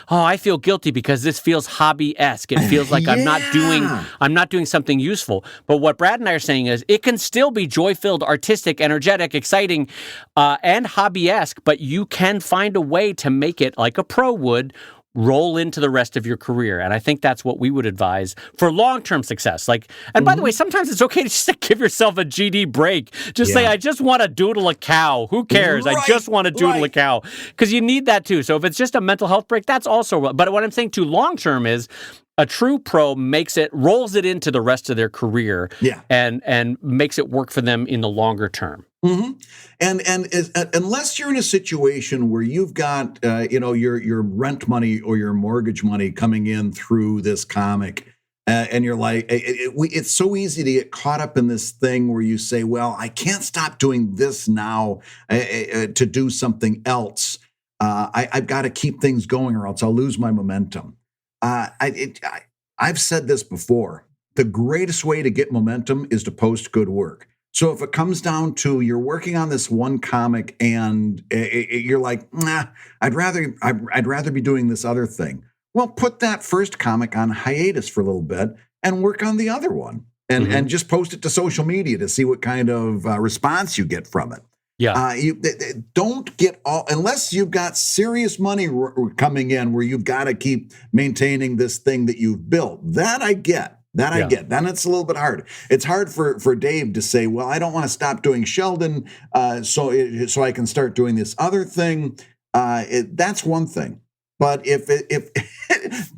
I feel guilty because this feels hobby-esque. It feels like I'm not doing something useful. But what Brad and I are saying is it can still be joy-filled, artistic, energetic, exciting, and hobby-esque, but you can find a way to make it like a pro would roll into the rest of your career. And I think that's what we would advise for long-term success. And by the way, sometimes it's okay to just give yourself a GD break. Just say, I just want to doodle a cow. Who cares? Right, I just want to doodle a cow. Because you need that too. So if it's just a mental health break, that's also, but what I'm saying too long-term is a true pro rolls it into the rest of their career and makes it work for them in the longer term. Mm-hmm. And unless you're in a situation where you've got your rent money or your mortgage money coming in through this comic, and you're like, it's so easy to get caught up in this thing where you say, well, I can't stop doing this now to do something else. I've got to keep things going or else I'll lose my momentum. I've said this before. The greatest way to get momentum is to post good work. So if it comes down to you're working on this one comic and you're like, nah, I'd rather be doing this other thing. Well, put that first comic on hiatus for a little bit and work on the other one and just post it to social media to see what kind of response you get from it. Yeah. You don't get unless you've got serious money coming in where you've got to keep maintaining this thing that you've built. That I get. I get. Then it's a little bit hard. It's hard for Dave to say, well, I don't want to stop doing Sheldon so I can start doing this other thing. That's one thing. But if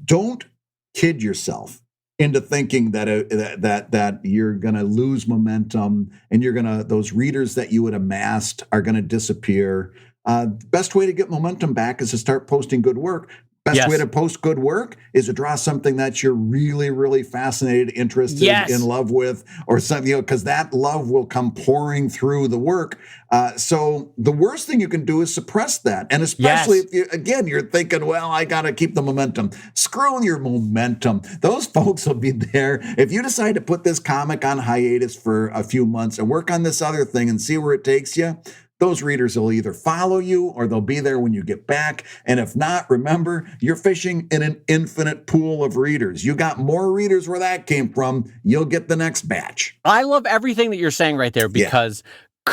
don't kid yourself into thinking that you're going to lose momentum and those readers that you had amassed are going to disappear. Best way to get momentum back is to start posting good work. Best way to post good work is to draw something that you're really, really fascinated, interested, in love with, or something, because that love will come pouring through the work. So the worst thing you can do is suppress that. And especially if you're thinking, well, I got to keep the momentum. Screw your momentum. Those folks will be there. If you decide to put this comic on hiatus for a few months and work on this other thing and see where it takes you, those readers will either follow you or they'll be there when you get back. And if not, remember, you're fishing in an infinite pool of readers. You got more readers where that came from. You'll get the next batch. I love everything that you're saying right there because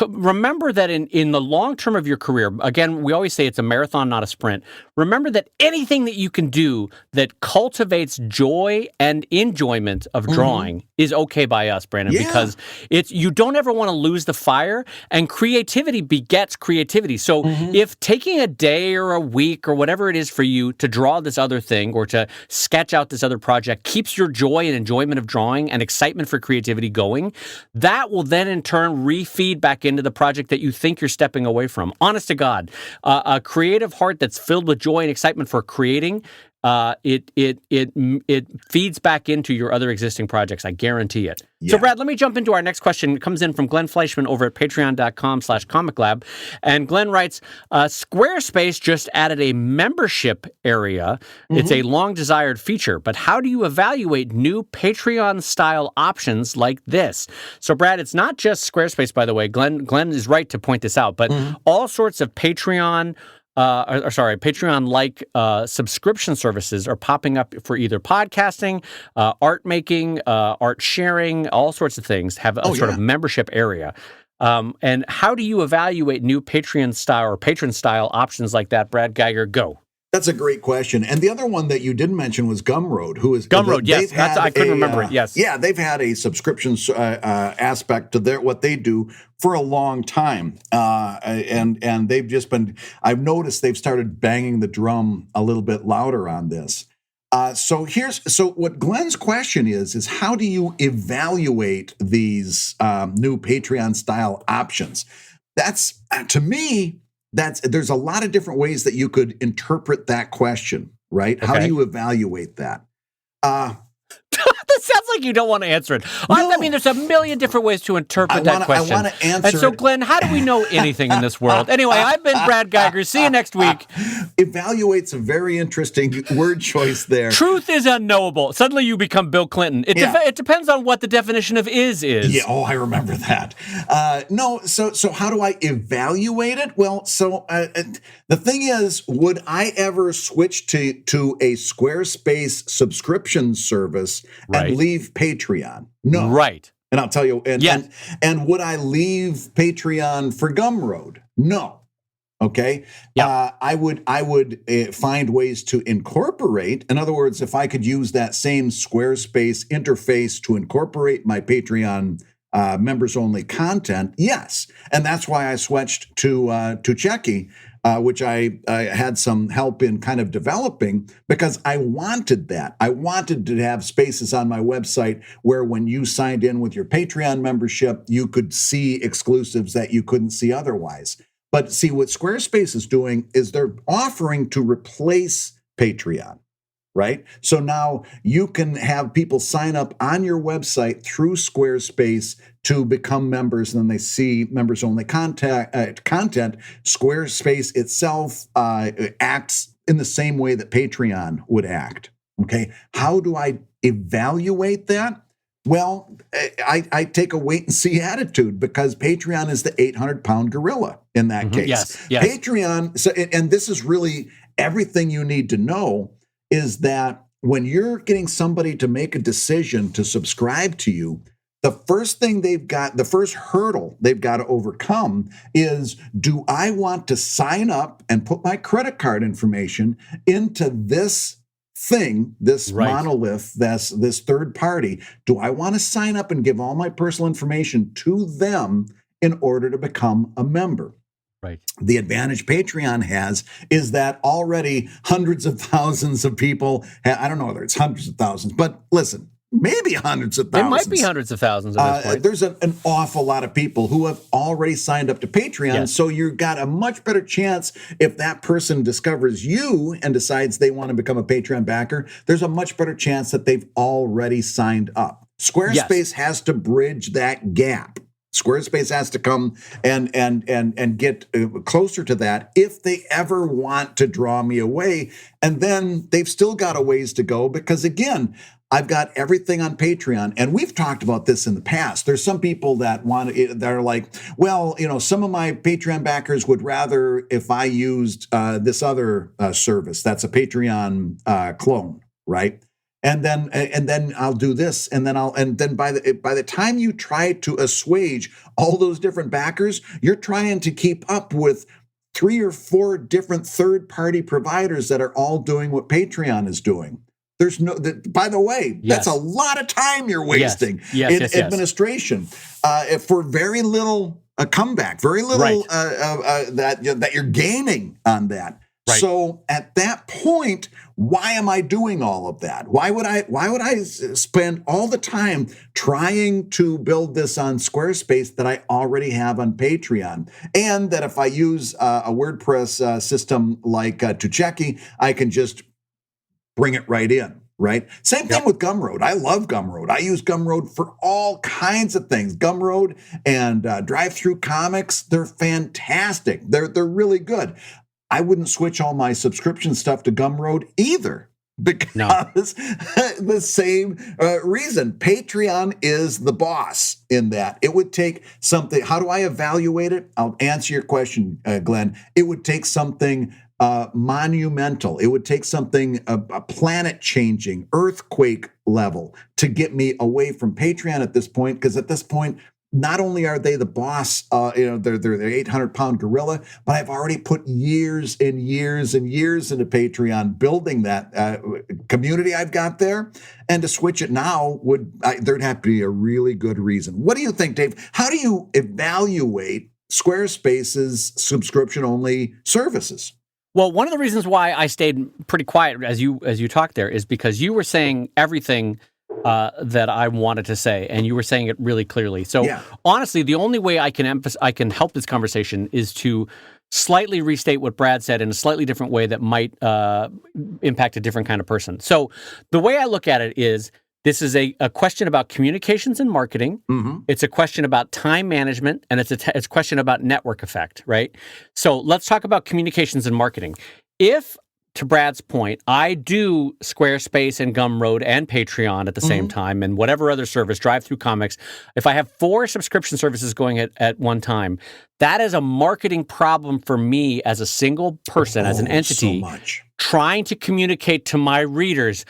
remember that in the long term of your career, again, we always say it's a marathon, not a sprint. Remember that anything that you can do that cultivates joy and enjoyment of drawing is okay by us, Brandon, because you don't ever want to lose the fire, and creativity begets creativity. So if taking a day or a week or whatever it is for you to draw this other thing or to sketch out this other project keeps your joy and enjoyment of drawing and excitement for creativity going, that will then in turn refeed back into the project that you think you're stepping away from. Honest to God, a creative heart that's filled with joy and excitement for creating, it feeds back into your other existing projects. I guarantee it. So, Brad, let me jump into our next question. It comes in from Glenn Fleischman over at patreon.com/ComicLab. And Glenn writes, Squarespace just added a membership area. It's a long-desired feature, but how do you evaluate new Patreon-style options like this? So, Brad, it's not just Squarespace, by the way. Glenn is right to point this out, but all sorts of Patreon Patreon-like subscription services are popping up for either podcasting, art making, art sharing, all sorts of things have a sort of membership area. And how do you evaluate new Patreon style or patron style options like that? Brad Geiger, go. That's a great question. And the other one that you didn't mention was Gumroad, who is Gumroad. Yes, I couldn't remember it. Yes, yeah, they've had a subscription aspect to what they do for a long time, and they've just been. I've noticed they've started banging the drum a little bit louder on this. So what Glenn's question is how do you evaluate these new Patreon style options? That's to me. There's a lot of different ways that you could interpret that question, right? Okay. How do you evaluate that? That sounds like you don't want to answer it. No. I mean, there's a million different ways to interpret that question. I want to answer. And so, Glenn, how do we know anything in this world? Anyway, I've been Brad Geiger. See you next week. Evaluate's a very interesting word choice there. Truth is unknowable. Suddenly you become Bill Clinton. It depends on what the definition of is. Yeah, I remember that. So how do I evaluate it? Well, the thing is, would I ever switch to a Squarespace subscription service and leave Patreon? No. Right. And I'll tell you, and would I leave Patreon for Gumroad? No. Okay. Yep. I would find ways to incorporate. In other words, if I could use that same Squarespace interface to incorporate my Patreon members only content, yes. And that's why I switched to Checky, which I had some help in kind of developing, because I wanted that. I wanted to have spaces on my website where when you signed in with your Patreon membership, you could see exclusives that you couldn't see otherwise. But see, what Squarespace is doing is they're offering to replace Patreon, right? So now you can have people sign up on your website through Squarespace to become members, and then they see members-only content. Squarespace itself acts in the same way that Patreon would act, okay? How do I evaluate that? Well, I take a wait-and-see attitude, because Patreon is the 800-pound gorilla in that case. Yes. Patreon, and this is really everything you need to know, is that when you're getting somebody to make a decision to subscribe to you, the first hurdle they've got to overcome is, do I want to sign up and put my credit card information into this thing, this monolith, this third party? Do I want to sign up and give all my personal information to them in order to become a member? Right. The advantage Patreon has is that already hundreds of thousands of people, I don't know whether it's hundreds of thousands, but listen, maybe hundreds of thousands. It might be hundreds of thousands at this point. There's an awful lot of people who have already signed up to Patreon, yes. So you've got a much better chance if that person discovers you and decides they want to become a Patreon backer. There's a much better chance that they've already signed up. Squarespace has to bridge that gap. Squarespace has to come and get closer to that if they ever want to draw me away. And then they've still got a ways to go, because, again, I've got everything on Patreon, and we've talked about this in the past. There's some people that are like, well, some of my Patreon backers would rather if I used this other service that's a Patreon clone, right? And then I'll do this, and then by the time you try to assuage all those different backers, you're trying to keep up with 3 or 4 different third-party providers that are all doing what Patreon is doing. There's no. By the way, that's a lot of time you're wasting in administration for very little comeback, very little that you're gaining on that. Right. So at that point, why am I doing all of that? Why would I spend all the time trying to build this on Squarespace that I already have on Patreon? And that if I use a WordPress system like Tucheki, I can just bring it right in, right? Same thing with Gumroad. I love Gumroad. I use Gumroad for all kinds of things. Gumroad and Drive-Thru Comics, they're fantastic. They're really good. I wouldn't switch all my subscription stuff to Gumroad either, because the same reason. Patreon is the boss in that. It would take something. How do I evaluate it? I'll answer your question, Glenn. It would take something monumental. It would take something a planet-changing, earthquake level to get me away from Patreon at this point, because at this point, not only are they the boss, they're the 800-pound gorilla, but I've already put years and years and years into Patreon building that community I've got there. And to switch it now there'd have to be a really good reason. What do you think, Dave? How do you evaluate Squarespace's subscription-only services? Well, one of the reasons why I stayed pretty quiet as you talked there is because you were saying everything that I wanted to say, and you were saying it really clearly. So honestly, the only way I can help this conversation is to slightly restate what Brad said in a slightly different way that might impact a different kind of person. So the way I look at it is, this is a question about communications and marketing. Mm-hmm. It's a question about time management, and it's a question about network effect, right? So let's talk about communications and marketing. If, to Brad's point, I do Squarespace and Gumroad and Patreon at the same time, and whatever other service, Drive Through Comics, if I have 4 subscription services going at one time, that is a marketing problem for me as a single person, as an entity, trying to communicate to my readers.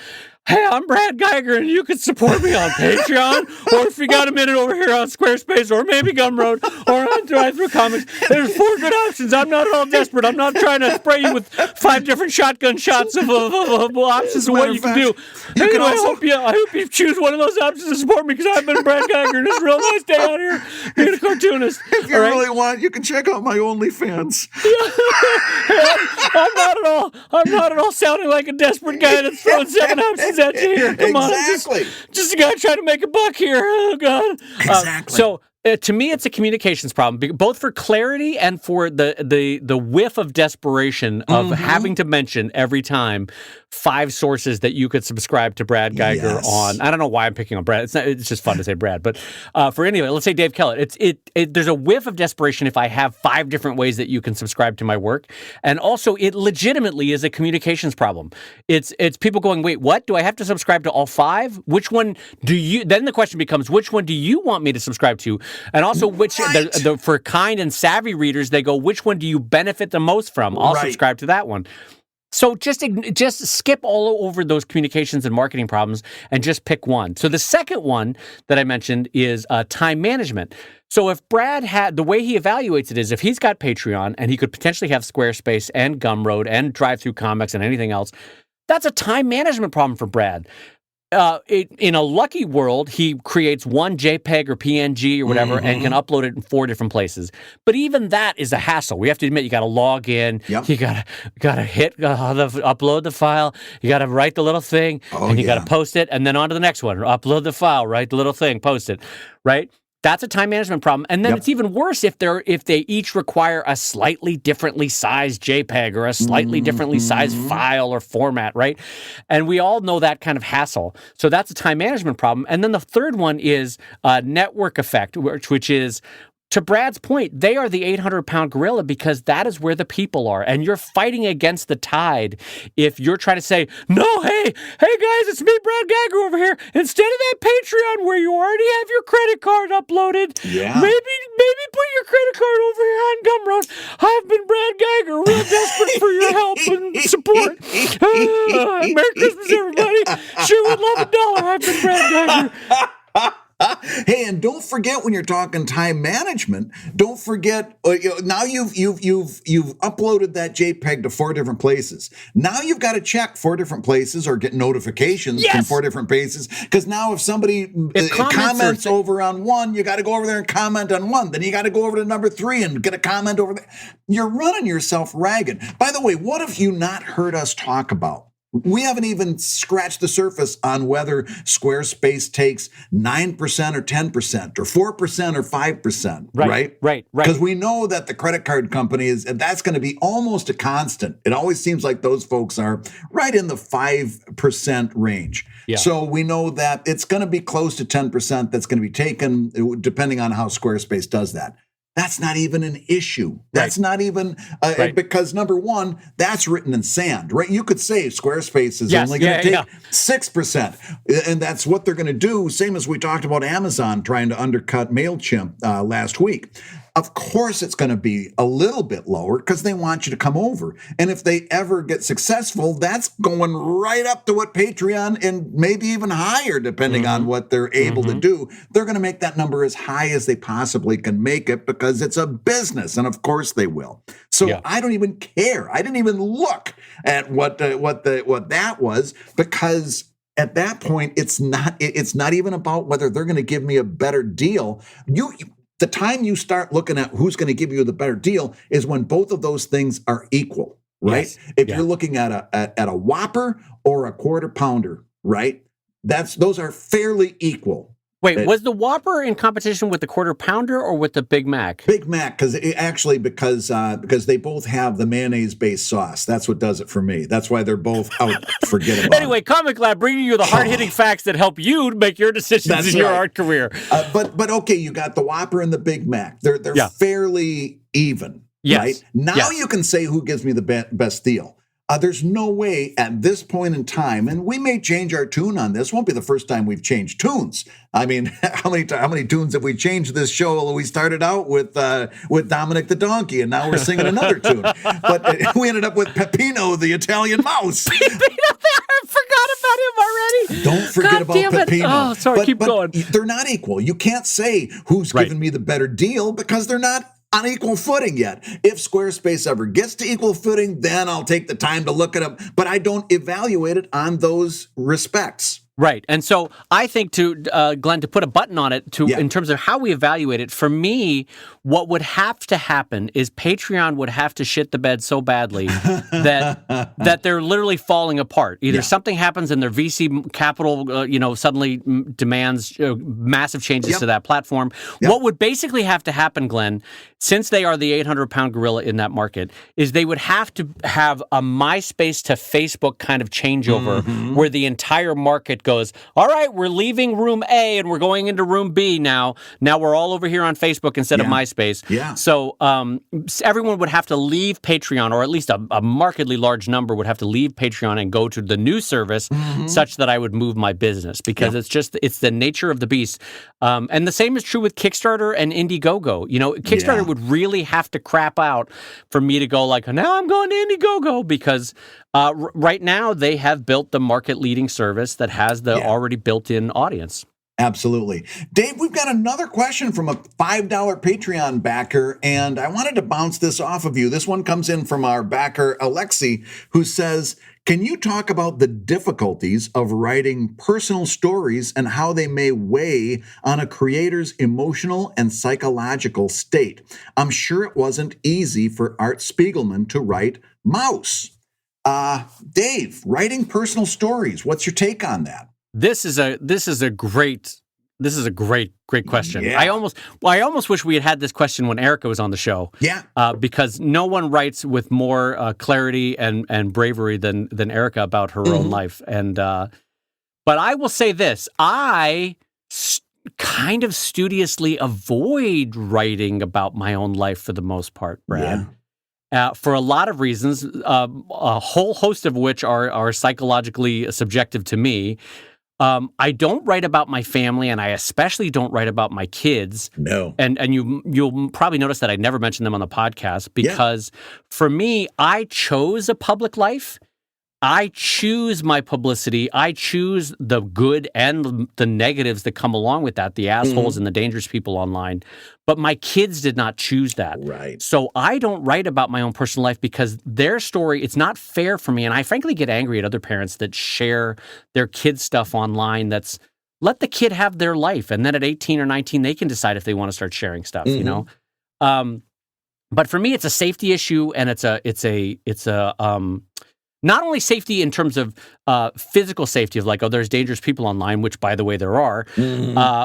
Hey, I'm Brad Geiger, and you can support me on Patreon, or if you got a minute over here on Squarespace, or maybe Gumroad, or on Drive Through Comics. There's 4 good options. I'm not at all desperate. I'm not trying to spray you with 5 different shotgun shots of options of what you can do. Anyway, I hope you choose one of those options to support me, because I've been Brad Geiger, and it's a real nice day out here being a cartoonist. If you really want, you can check out my OnlyFans. I'm not at all sounding like a desperate guy that's throwing 7 options at you here. Come on, just a guy trying to make a buck here. Oh God. Exactly. To me, it's a communications problem, both for clarity and for the whiff of desperation of having to mention every time 5 sources that you could subscribe to Brad Geiger on. I don't know why I'm picking on Brad. It's just fun to say Brad. But for anyway, let's say Dave Kellett. There's a whiff of desperation if I have 5 different ways that you can subscribe to my work, and also it legitimately is a communications problem. It's people going, wait, what? Do I have to subscribe to all 5? Which one do you? Then the question becomes, which one do you want me to subscribe to? And also, for kind and savvy readers, they go, which one do you benefit the most from? I'll subscribe to that one. So just skip all over those communications and marketing problems and just pick one. So the second one that I mentioned is time management. So if Brad had, the way he evaluates it is, if he's got Patreon and he could potentially have Squarespace and Gumroad and Drive Through Comics and anything else, that's a time management problem for Brad. In a lucky world, he creates one JPEG or PNG or whatever and can upload it in 4 different places. But even that is a hassle. We have to admit, you got to log in. Yep. You got to hit upload the file. You got to write the little thing, and you got to post it, and then on to the next one. Upload the file, write the little thing, post it, right? That's a time management problem. And then it's even worse if they each require a slightly differently sized JPEG or a slightly differently sized file or format, right? And we all know that kind of hassle. So that's a time management problem. And then the third one is network effect, which is, to Brad's point, they are the 800-pound gorilla because that is where the people are. And you're fighting against the tide if you're trying to say, no, hey guys, it's me, Brad Geiger over here. Instead of that Patreon where you already have your credit card uploaded, maybe put your credit card over here on Gumroad. I've been Brad Geiger, real desperate for your help and support. Merry Christmas, everybody. Sure would love $1. I've been Brad Geiger. Hey, and don't forget, when you're talking time management, don't forget, now you've uploaded that JPEG to 4 different places. Now you've got to check 4 different places or get notifications from 4 different places. Because now if somebody comments over on one, you got to go over there and comment on one. Then you got to go over to number 3 and get a comment over there. You're running yourself ragged. By the way, what have you not heard us talk about? We haven't even scratched the surface on whether Squarespace takes 9% or 10% or 4% or 5%, right? Because we know that the credit card company that's going to be almost a constant. It always seems like those folks are right in the 5% range. Yeah. So we know that it's going to be close to 10% that's going to be taken, depending on how Squarespace does that. That's not even an issue. That's not even, because number one, that's written in sand, right? You could say Squarespace is only going to take 6%. And that's what they're going to do. Same as we talked about Amazon trying to undercut MailChimp last week. of course it's going to be a little bit lower because they want you to come over. And if they ever get successful, that's going right up to what Patreon and maybe even higher, depending on what they're able to do. They're going to make that number as high as they possibly can make it because it's a business. And of course they will. So I don't even care. I didn't even look at what that was, because at that point, it's not even about whether they're going to give me a better deal. The time you start looking at who's going to give you the better deal is when both of those things are equal, right? Yes. If you're looking at a Whopper or a Quarter Pounder, right? Those are fairly equal. Wait, was the Whopper in competition with the Quarter Pounder or with the Big Mac? Big Mac, because they both have the mayonnaise-based sauce. That's what does it for me. That's why they're both out. Forget about Anyway, it. ComicLab bringing you the hard-hitting facts that help you make your decisions in your art career. But okay, you got the Whopper and the Big Mac. They're fairly even, right? Now you can say who gives me the best deal. There's no way at this point in time, and we may change our tune on this. Won't be the first time we've changed tunes. I mean, how many tunes have we changed this show? We started out with Dominic the Donkey, and now we're singing another tune. But we ended up with Peppino the Italian Mouse. I forgot about him already. Don't forget about Peppino. Oh, sorry, keep going. They're not equal. You can't say who's giving me the better deal because they're not on equal footing yet. If Squarespace ever gets to equal footing, then I'll take the time to look at them. But I don't evaluate it on those respects. Right. And so I think Glenn, to put a button on it in terms of how we evaluate it, for me, what would have to happen is Patreon would have to shit the bed so badly that they're literally falling apart. Either something happens and their VC capital, suddenly demands massive changes to that platform. What would basically have to happen, Glenn, since they are the 800-pound gorilla in that market, is they would have to have a MySpace to Facebook kind of changeover where the entire market goes, all right, we're leaving room A and we're going into room B now. Now we're all over here on Facebook instead of MySpace. Yeah. So everyone would have to leave Patreon, or at least a markedly large number would have to leave Patreon and go to the new service such that I would move my business, because it's the nature of the beast. And the same is true with Kickstarter and Indiegogo. Kickstarter would really have to crap out for me to go like, now I'm going to Indiegogo, because right now they have built the market-leading service that has the already built-in audience. Absolutely. Dave, we've got another question from a $5 Patreon backer, and I wanted to bounce this off of you. This one comes in from our backer, Alexi, who says, can you talk about the difficulties of writing personal stories and how they may weigh on a creator's emotional and psychological state? I'm sure it wasn't easy for Art Spiegelman to write Mouse. Dave, writing personal stories, what's your take on that? This is a great question. Yeah. I almost wish we had this question when Erica was on the show. Yeah. Because no one writes with more clarity and bravery than Erica about her own life. And but I will say this: I kind of studiously avoid writing about my own life for the most part, Brad. Yeah. For a lot of reasons, a whole host of which are psychologically subjective to me. I don't write about my family, and I especially don't write about my kids. No. And you'll probably notice that I never mention them on the podcast, because for me, I chose a public life. I choose my publicity. I choose the good and the negatives that come along with that, the assholes and the dangerous people online. But my kids did not choose that. Right. So I don't write about my own personal life because their story, it's not fair for me. And I frankly get angry at other parents that share their kids' stuff online. Let the kid have their life. And then at 18 or 19, they can decide if they want to start sharing stuff, you know? But for me, it's a safety issue, and it's a not only safety in terms of physical safety of like, oh, there's dangerous people online, which, by the way, there are,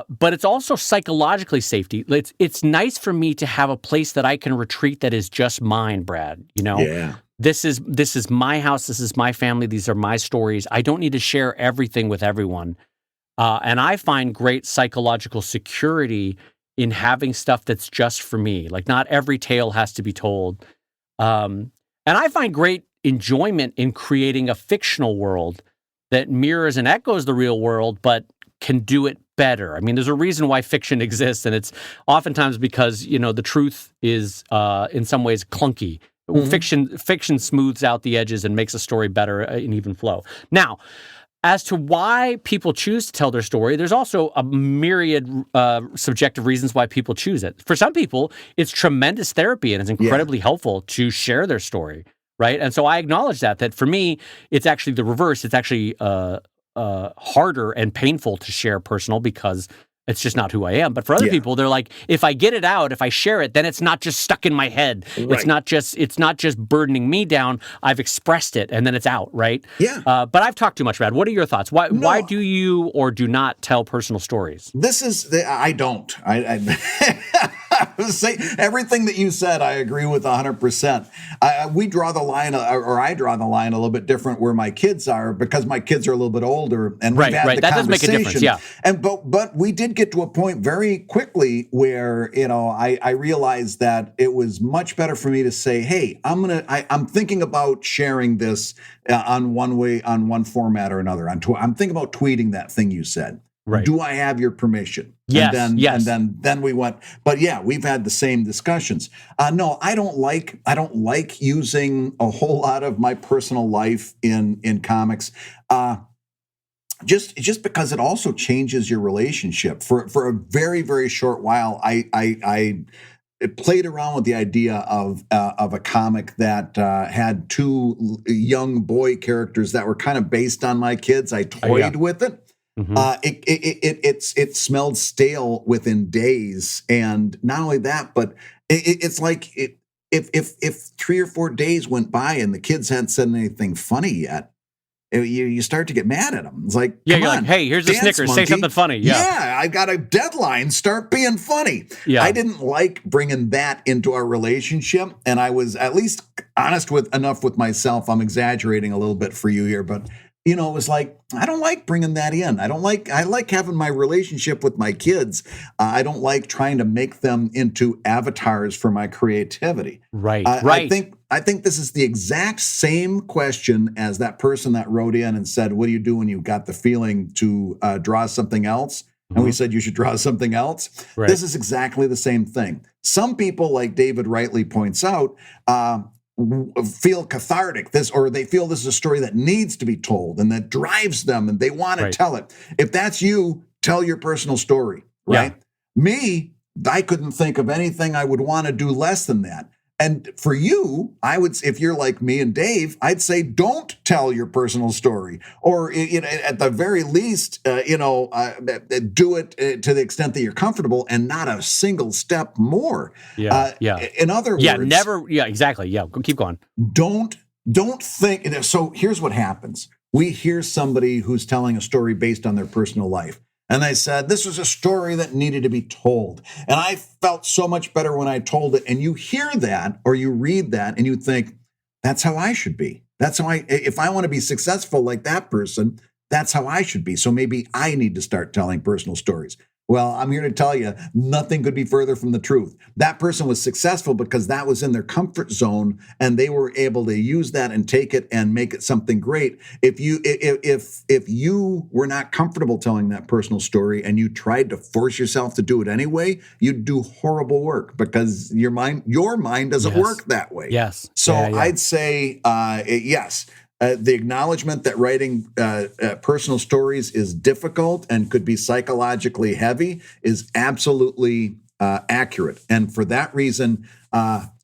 but it's also psychologically safety. It's nice for me to have a place that I can retreat that is just mine, Brad. Yeah. This is my house. This is my family. These are my stories. I don't need to share everything with everyone. And I find great psychological security in having stuff that's just for me. Like, not every tale has to be told. And I find great enjoyment in creating a fictional world that mirrors and echoes the real world, but can do it better. I mean, there's a reason why fiction exists, and it's oftentimes because, the truth is in some ways clunky. Fiction smooths out the edges and makes a story better in even flow. Now, as to why people choose to tell their story, there's also a myriad subjective reasons why people choose it. For some people, it's tremendous therapy and it's incredibly helpful to share their story, right? And so I acknowledge that for me, it's actually the reverse. It's actually harder and painful to share personal because it's just not who I am. But for other people, they're like, if I get it out, if I share it, then it's not just stuck in my head. Right. It's not just burdening me down. I've expressed it and then it's out, right? Yeah. But I've talked too much, Brad. What are your thoughts? Why do you or do not tell personal stories? I don't. Say everything that you said, I agree with 100%. We draw the line, or I draw the line a little bit different where my kids are, because my kids are a little bit older, and we've had the that conversation. Does make a difference, yeah. And but we did get to a point very quickly where I realized that it was much better for me to say, hey, I'm thinking about sharing this on one format or another. I'm thinking about tweeting that thing you said. Right. Do I have your permission? Yes. And then we went. But yeah, we've had the same discussions. No, I don't like using a whole lot of my personal life in comics. Just because it also changes your relationship. For a very, very short while, I played around with the idea of a comic that had two young boy characters that were kind of based on my kids. I toyed with it. Mm-hmm. It smelled stale within days, and not only that, but it's like if 3 or 4 days went by and the kids hadn't said anything funny yet, you start to get mad at them. It's like, you're like, hey, here's a Snickers, monkey. Say something funny. Yeah, I got a deadline. Start being funny. Yeah. I didn't like bringing that into our relationship, and I was at least honest enough with myself. I'm exaggerating a little bit for you here, but. It was like, I don't like bringing that in. I like having my relationship with my kids. I don't like trying to make them into avatars for my creativity. Right. I think this is the exact same question as that person that wrote in and said, what do you do when you got the feeling to draw something else? And we said you should draw something else. Right. This is exactly the same thing. Some people, like David rightly points out, feel cathartic, or they feel this is a story that needs to be told and that drives them and they want to tell it. If that's you, tell your personal story, right? Yeah. Me, I couldn't think of anything I would want to do less than that. And for you, if you're like me and Dave, I'd say don't tell your personal story, or at the very least, do it to the extent that you're comfortable, and not a single step more. Yeah. In other words, never. Yeah, exactly. Yeah, keep going. Don't think. So here's what happens: we hear somebody who's telling a story based on their personal life. And they said, this was a story that needed to be told. And I felt so much better when I told it. And you hear that, or you read that, and you think, that's how I should be. That's how if I want to be successful like that person, that's how I should be. So maybe I need to start telling personal stories. Well, I'm here to tell you, nothing could be further from the truth. That person was successful because that was in their comfort zone, and they were able to use that and take it and make it something great. If you were not comfortable telling that personal story and you tried to force yourself to do it anyway, you'd do horrible work, because your mind doesn't work that way. Yes. So I'd say yes. The acknowledgement that writing personal stories is difficult and could be psychologically heavy is absolutely accurate. And for that reason,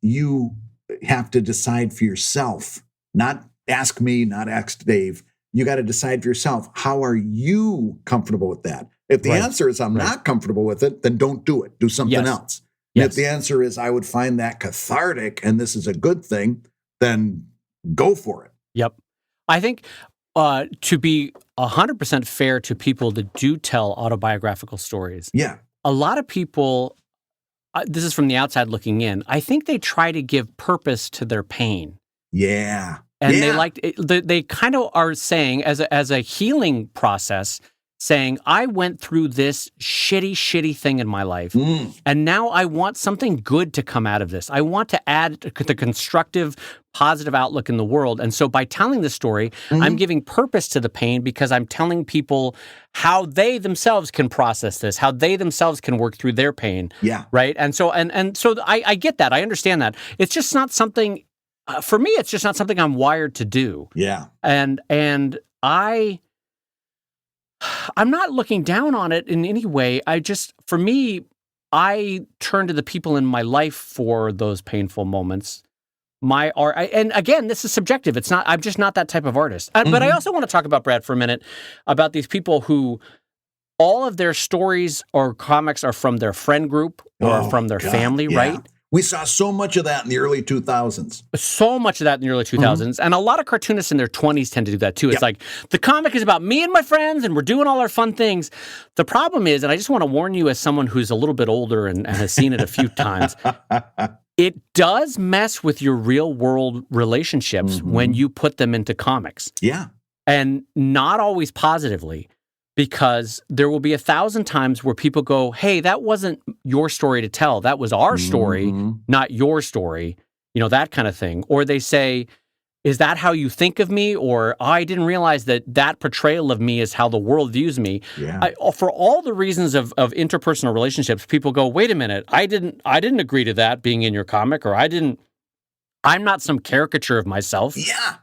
you have to decide for yourself, not ask me, not ask Dave. You got to decide for yourself, how are you comfortable with that? If the answer is I'm not comfortable with it, then don't do it. Do something else. Yes. If the answer is I would find that cathartic and this is a good thing, then go for it. Yep. I think to be 100% fair to people that do tell autobiographical stories, a lot of people, this is from the outside looking in, I think they try to give purpose to their pain. Yeah. And they kind of are saying, as a healing process, saying, I went through this shitty thing in my life, and now I want something good to come out of this. I want to add the constructive, positive outlook in the world. And so by telling this story, I'm giving purpose to the pain because I'm telling people how they themselves can process this, how they themselves can work through their pain. Yeah. Right? And so so I get that. I understand that. It's just not something, for me, it's just not something I'm wired to do. Yeah. And I'm not looking down on it in any way. For me, I turn to the people in my life for those painful moments. My art, and again, this is subjective. It's not. I'm just not that type of artist. But I also want to talk about, Brad, for a minute, about these people who all of their stories or comics are from their friend group or from their family, right? We saw so much of that in the early 2000s. So much of that in the early 2000s. And a lot of cartoonists in their 20s tend to do that too. It's like, the comic is about me and my friends and we're doing all our fun things. The problem is, and I just want to warn you as someone who's a little bit older and has seen it a few times, it does mess with your real world relationships when you put them into comics. Yeah. And not always positively. Because there will be 1,000 times where people go, hey, that wasn't your story to tell. That was our story, not your story, that kind of thing. Or they say, is that how you think of me? Or I didn't realize that portrayal of me is how the world views me. Yeah. For all the reasons of interpersonal relationships, people go, wait a minute, I didn't agree to that being in your comic, or I'm not some caricature of myself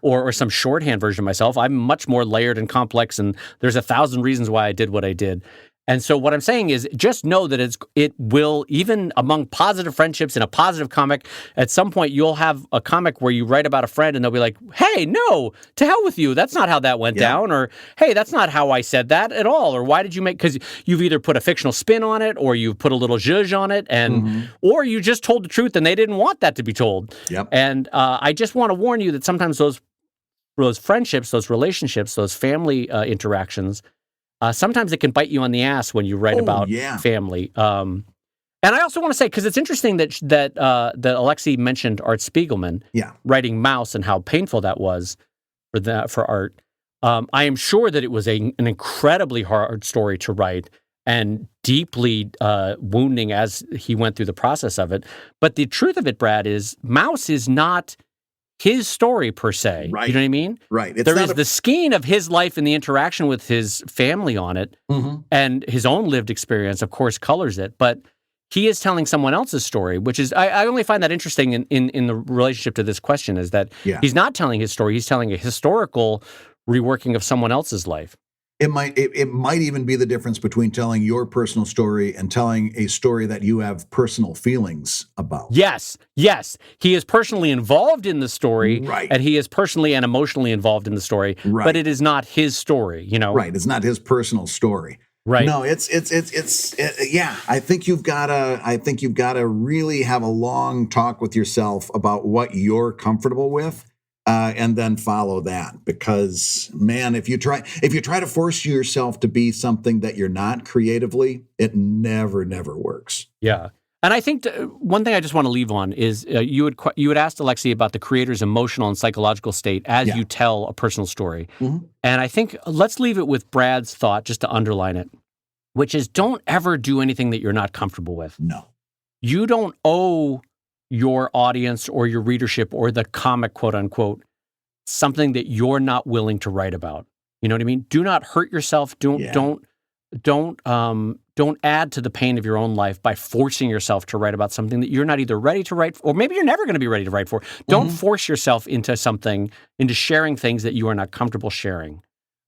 or some shorthand version of myself. I'm much more layered and complex, and there's 1,000 reasons why I did what I did. And so what I'm saying is just know that it will, even among positive friendships in a positive comic, at some point you'll have a comic where you write about a friend and they'll be like, hey, no, to hell with you. That's not how that went down. Or, hey, that's not how I said that at all. Or why did you because you've either put a fictional spin on it or you've put a little zhuzh on it or you just told the truth and they didn't want that to be told. Yep. And I just want to warn you that sometimes those friendships, those relationships, those family interactions, sometimes it can bite you on the ass when you write about family. And I also want to say, because it's interesting that Alexi mentioned Art Spiegelman writing Mouse and how painful that was for Art. I am sure that it was an incredibly hard story to write and deeply wounding as he went through the process of it. But the truth of it, Brad, is Mouse is not his story per se. Right. You know what I mean? Right. There is the skein of his life and the interaction with his family on it, and his own lived experience, of course, colors it. But he is telling someone else's story, which is, I only find that interesting in the relationship to this question, is that he's not telling his story. He's telling a historical reworking of someone else's life. It might even be the difference between telling your personal story and telling a story that you have personal feelings about. Yes. He is personally involved in the story, and he is personally and emotionally involved in the story, but it is not his story, Right, it's not his personal story. Right. No, it's I think you've got to really have a long talk with yourself about what you're comfortable with. And then follow that, because man, if you try to force yourself to be something that you're not creatively, it never works. Yeah. And I think one thing I just want to leave on is you had asked Alexi about the creator's emotional and psychological state as you tell a personal story. And I think let's leave it with Brad's thought just to underline it, which is don't ever do anything that you're not comfortable with. No. You don't owe your audience or your readership or the comic, quote unquote, something that you're not willing to write about. You know what I mean? Do not hurt yourself. Don't add to the pain of your own life by forcing yourself to write about something that you're not either ready to write for, or maybe you're never going to be ready to write for. Don't force yourself into sharing things that you are not comfortable sharing.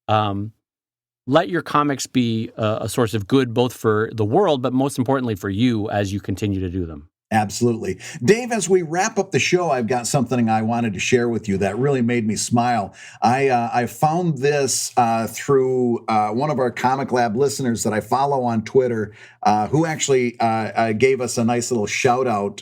Let your comics be a source of good, both for the world, but most importantly for you as you continue to do them. Absolutely. Dave, as we wrap up the show, I've got something I wanted to share with you that really made me smile. I found this through one of our ComicLab listeners that I follow on Twitter, who actually gave us a nice little shout out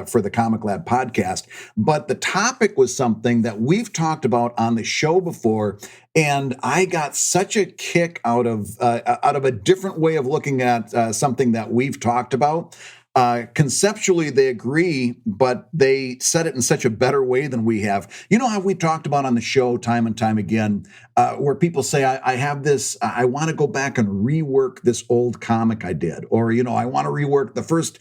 for the ComicLab podcast. But the topic was something that we've talked about on the show before, and I got such a kick out of a different way of looking at something that we've talked about. conceptually they agree, but they said it in such a better way than we have. You know how we talked about on the show time and time again, where people say, I have this, I want to go back and rework this old comic I did. Or, I want to rework the first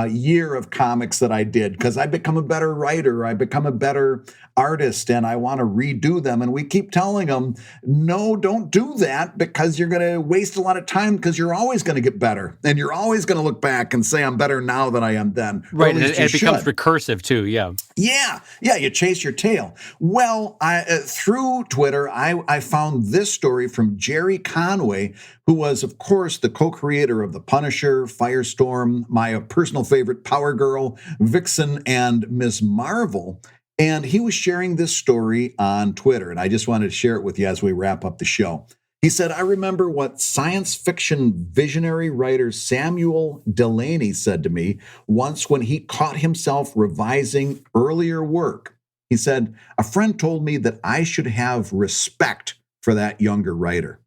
year of comics that I did because I become a better writer, I become a better artist, and I want to redo them. And we keep telling them, no, don't do that, because you're going to waste a lot of time, because you're always going to get better. And you're always going to look back and say, I'm better now than I am then. Right, and it becomes recursive too, yeah. Yeah, you chase your tail. Well, through Twitter, I found this story from Jerry Conway, who was, of course, the co-creator of The Punisher, Firestorm, my personal favorite, Power Girl, Vixen, and Ms. Marvel. And he was sharing this story on Twitter, and I just wanted to share it with you as we wrap up the show. He said, I remember what science fiction visionary writer Samuel Delany said to me once when he caught himself revising earlier work. He said, a friend told me that I should have respect for that younger writer.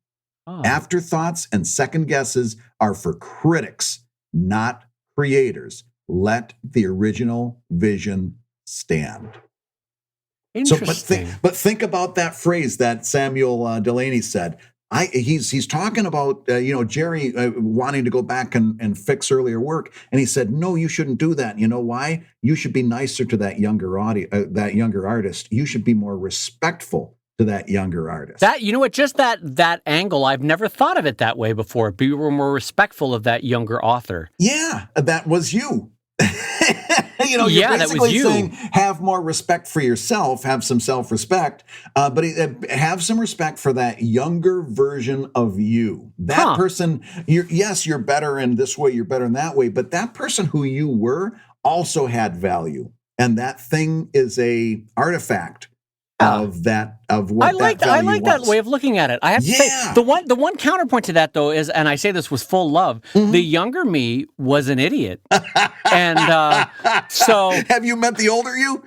Oh. Afterthoughts and second guesses are for critics, not creators. Let the original vision stand. Interesting. But think about that phrase that Samuel Delany said. He's talking about Jerry wanting to go back and fix earlier work, and he said, no, you shouldn't do that. You know why? You should be nicer to that younger artist. You should be more respectful to that younger artist. That, you know what? Just that angle, I've never thought of it that way before. Be more respectful of that younger author. Yeah, that was you. You're that was you. Saying have more respect for yourself, have some self-respect, but have some respect for that younger version of you. That person, you're better in this way, you're better in that way, but that person who you were also had value, and that thing is a artifact of what I like that way of looking at it. I have to say, the one counterpoint to that, though, is, and I say this with full love, the younger me was an idiot. And so... Have you met the older you?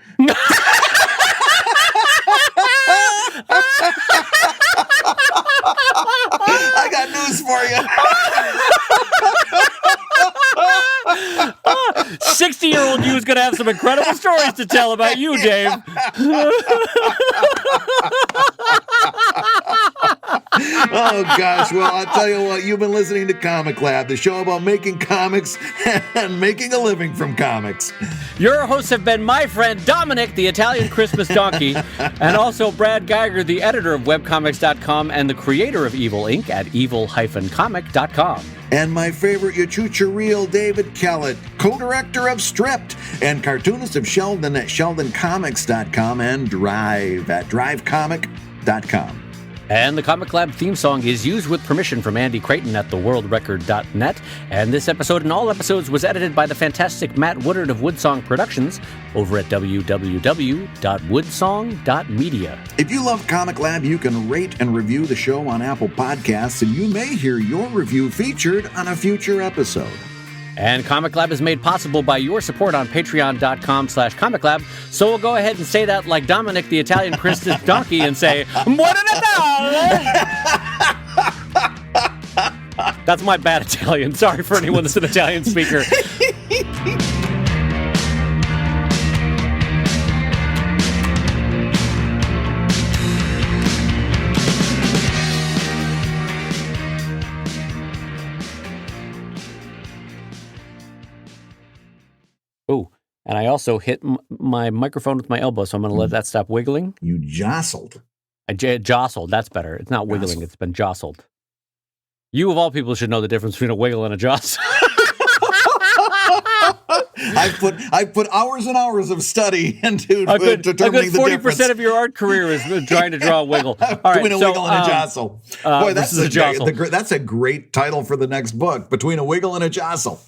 I got news for you. 60-year-old you is going to have some incredible stories to tell about you, Dave. Oh, gosh. Well, I'll tell you what. You've been listening to ComicLab, the show about making comics and making a living from comics. Your hosts have been my friend Dominic, the Italian Christmas donkey, and also Brad Geiger, the editor of webcomics.com and the creator of Evil Inc. at evil-comic.com. And my favorite Yachucha Reel, David Kellett, co-director of Stripped and cartoonist of Sheldon at sheldoncomics.com and Drive at drivecomic.com. And the Comic Lab theme song is used with permission from Andy Creighton at theworldrecord.net. And this episode and all episodes was edited by the fantastic Matt Woodard of Woodsong Productions over at www.woodsong.media. If you love Comic Lab, you can rate and review the show on Apple Podcasts, and you may hear your review featured on a future episode. And Comic Lab is made possible by your support on patreon.com/comiclab. So we'll go ahead and say that like Dominic, the Italian Christmas donkey, and say, Buon Natale! That's my bad Italian. Sorry for anyone that's an Italian speaker. Oh, and I also hit my microphone with my elbow, so I'm going to let that stop wiggling. You jostled. I jostled. That's better. It's not wiggling. It's been jostled. You, of all people, should know the difference between a wiggle and a jostle. I put hours and hours of study into determining the difference. 40% of your art career is trying to draw a wiggle. All right, between a wiggle and a jostle. Boy, that's a great title for the next book. Between a wiggle and a jostle.